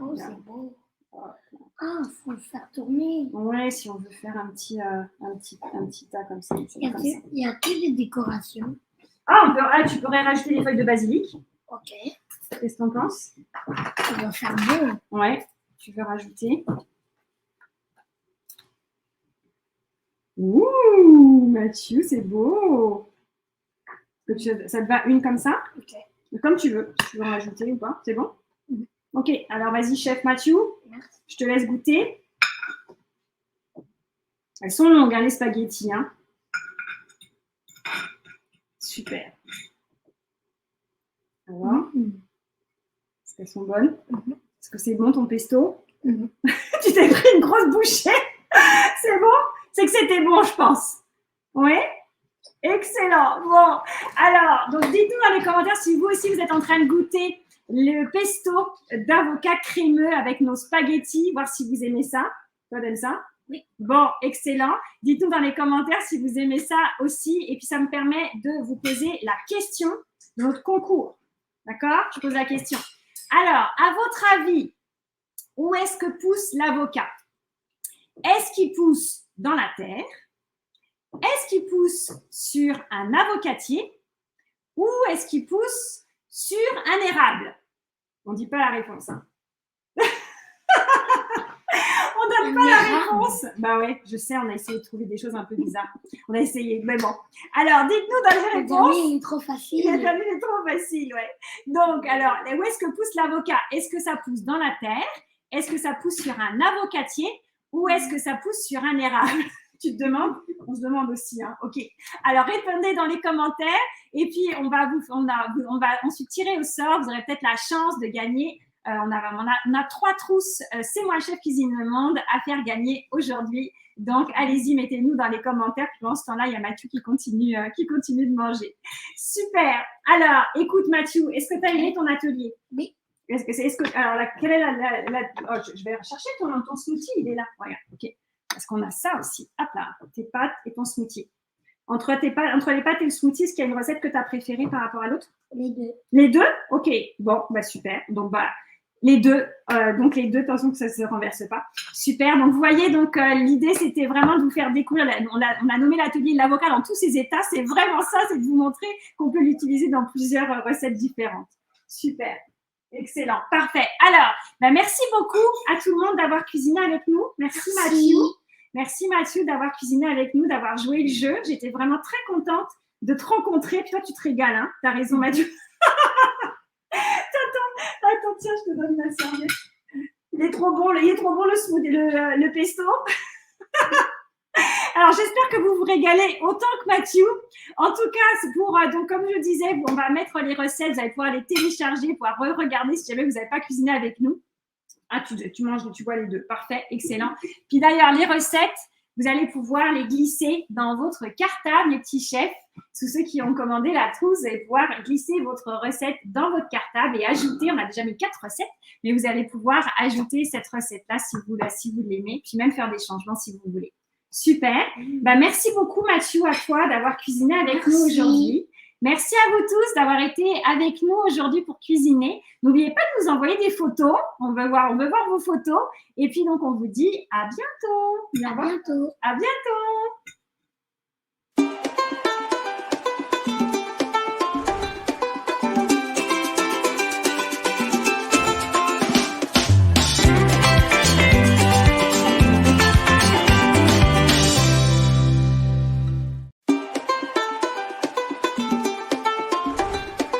Oh, c'est beau. Ah, il faut le faire tourner. Ouais, si on veut faire un petit tas comme ça. Il y a que des décorations. Tu pourrais rajouter des feuilles de basilic. Ok. Qu'est-ce que t'en penses? Ça doit faire beau. Ouais, tu veux rajouter. Ouh, Mathieu, c'est beau. Ça te va une comme ça? Ok. Comme tu veux. Tu veux en rajouter ou pas? C'est bon? Mm-hmm. Ok, alors vas-y, chef Mathieu. Merci. Je te laisse goûter. Elles sont longues, hein, les spaghettis. Hein. Super. Alors, est-ce qu'elles sont bonnes? Est-ce que c'est bon ton pesto? Tu t'es pris une grosse bouchée. C'est bon? C'est que c'était bon, je pense. Oui? Excellent. Bon, alors, donc dites-nous dans les commentaires si vous aussi vous êtes en train de goûter le pesto d'avocat crémeux avec nos spaghettis, voir si vous aimez ça. Toi, t'aimes ça? Oui. Bon, excellent. Dites-nous dans les commentaires si vous aimez ça aussi. Et puis, ça me permet de vous poser la question de notre concours. D'accord? Je pose la question. Alors, à votre avis, où est-ce que pousse l'avocat? Est-ce qu'il pousse dans la terre? Est-ce qu'il pousse sur un avocatier? Ou est-ce qu'il pousse sur un érable? On ne dit pas la réponse. Hein. On ne donne pas la réponse. Bah ouais, je sais, on a essayé de trouver des choses un peu bizarres. On a essayé, mais bon. Alors, dites-nous dans les réponses. Il est trop facile. Il est trop facile, ouais. Donc, alors, où est-ce que pousse l'avocat? Est-ce que ça pousse dans la terre? Est-ce que ça pousse sur un avocatier? Ou est-ce que ça pousse sur un érable? Tu te demandes? On se demande aussi, hein. Ok. Alors, répondez dans les commentaires. Et puis, on va ensuite tirer au sort. Vous aurez peut-être la chance de gagner. On a 3 trousses C'est moi chef cuisine le monde à faire gagner aujourd'hui. Donc, allez-y, mettez-nous dans les commentaires. Puis pendant ce temps-là, il y a Mathieu qui continue de manger. Super. Alors, écoute Mathieu, est-ce que tu as aimé ton atelier? Oui. Alors, quelle est je vais rechercher ton smoothie. Il est là. Regarde. Ok. Parce qu'on a ça aussi. Hop là, tes pâtes et ton smoothie. Entre les pâtes et le smoothie, est-ce qu'il y a une recette que tu as préférée par rapport à l'autre? Les deux. Les deux? Ok. Bon, bah super. Donc, les deux. Attention que ça ne se renverse pas. Super. Donc, vous voyez, l'idée, c'était vraiment de vous faire découvrir. On a nommé l'atelier de l'avocat dans tous ses états. C'est vraiment ça, c'est de vous montrer qu'on peut l'utiliser dans plusieurs recettes différentes. Super. Excellent. Parfait. Alors, merci beaucoup à tout le monde d'avoir cuisiné avec nous. Merci. Mathieu. Merci Mathieu d'avoir cuisiné avec nous, d'avoir joué le jeu. J'étais vraiment très contente de te rencontrer. Puis toi, tu te régales, hein? Tu as raison, Mathieu. Attends, tiens, je te donne ma serviette. Il est trop bon le smoothie, le pesto. Alors, j'espère que vous vous régalez autant que Mathieu. En tout cas, donc, comme je disais, on va mettre les recettes. Vous allez pouvoir les télécharger, pouvoir regarder si jamais vous n'avez pas cuisiné avec nous. Ah, tu manges, tu vois les deux. Parfait, excellent. Puis d'ailleurs, les recettes, Vous allez pouvoir les glisser dans votre cartable, les petits chefs. Tous ceux qui ont commandé la trousse, vous allez pouvoir glisser votre recette dans votre cartable et ajouter, on a déjà mis 4 recettes, mais vous allez pouvoir ajouter cette recette-là si vous l'aimez, puis même faire des changements si vous voulez. Super. Merci beaucoup Mathieu à toi d'avoir cuisiné avec nous aujourd'hui. Merci à vous tous d'avoir été avec nous aujourd'hui pour cuisiner. N'oubliez pas de nous envoyer des photos. On veut voir vos photos. Et puis donc on vous dit à bientôt. À bientôt. À bientôt.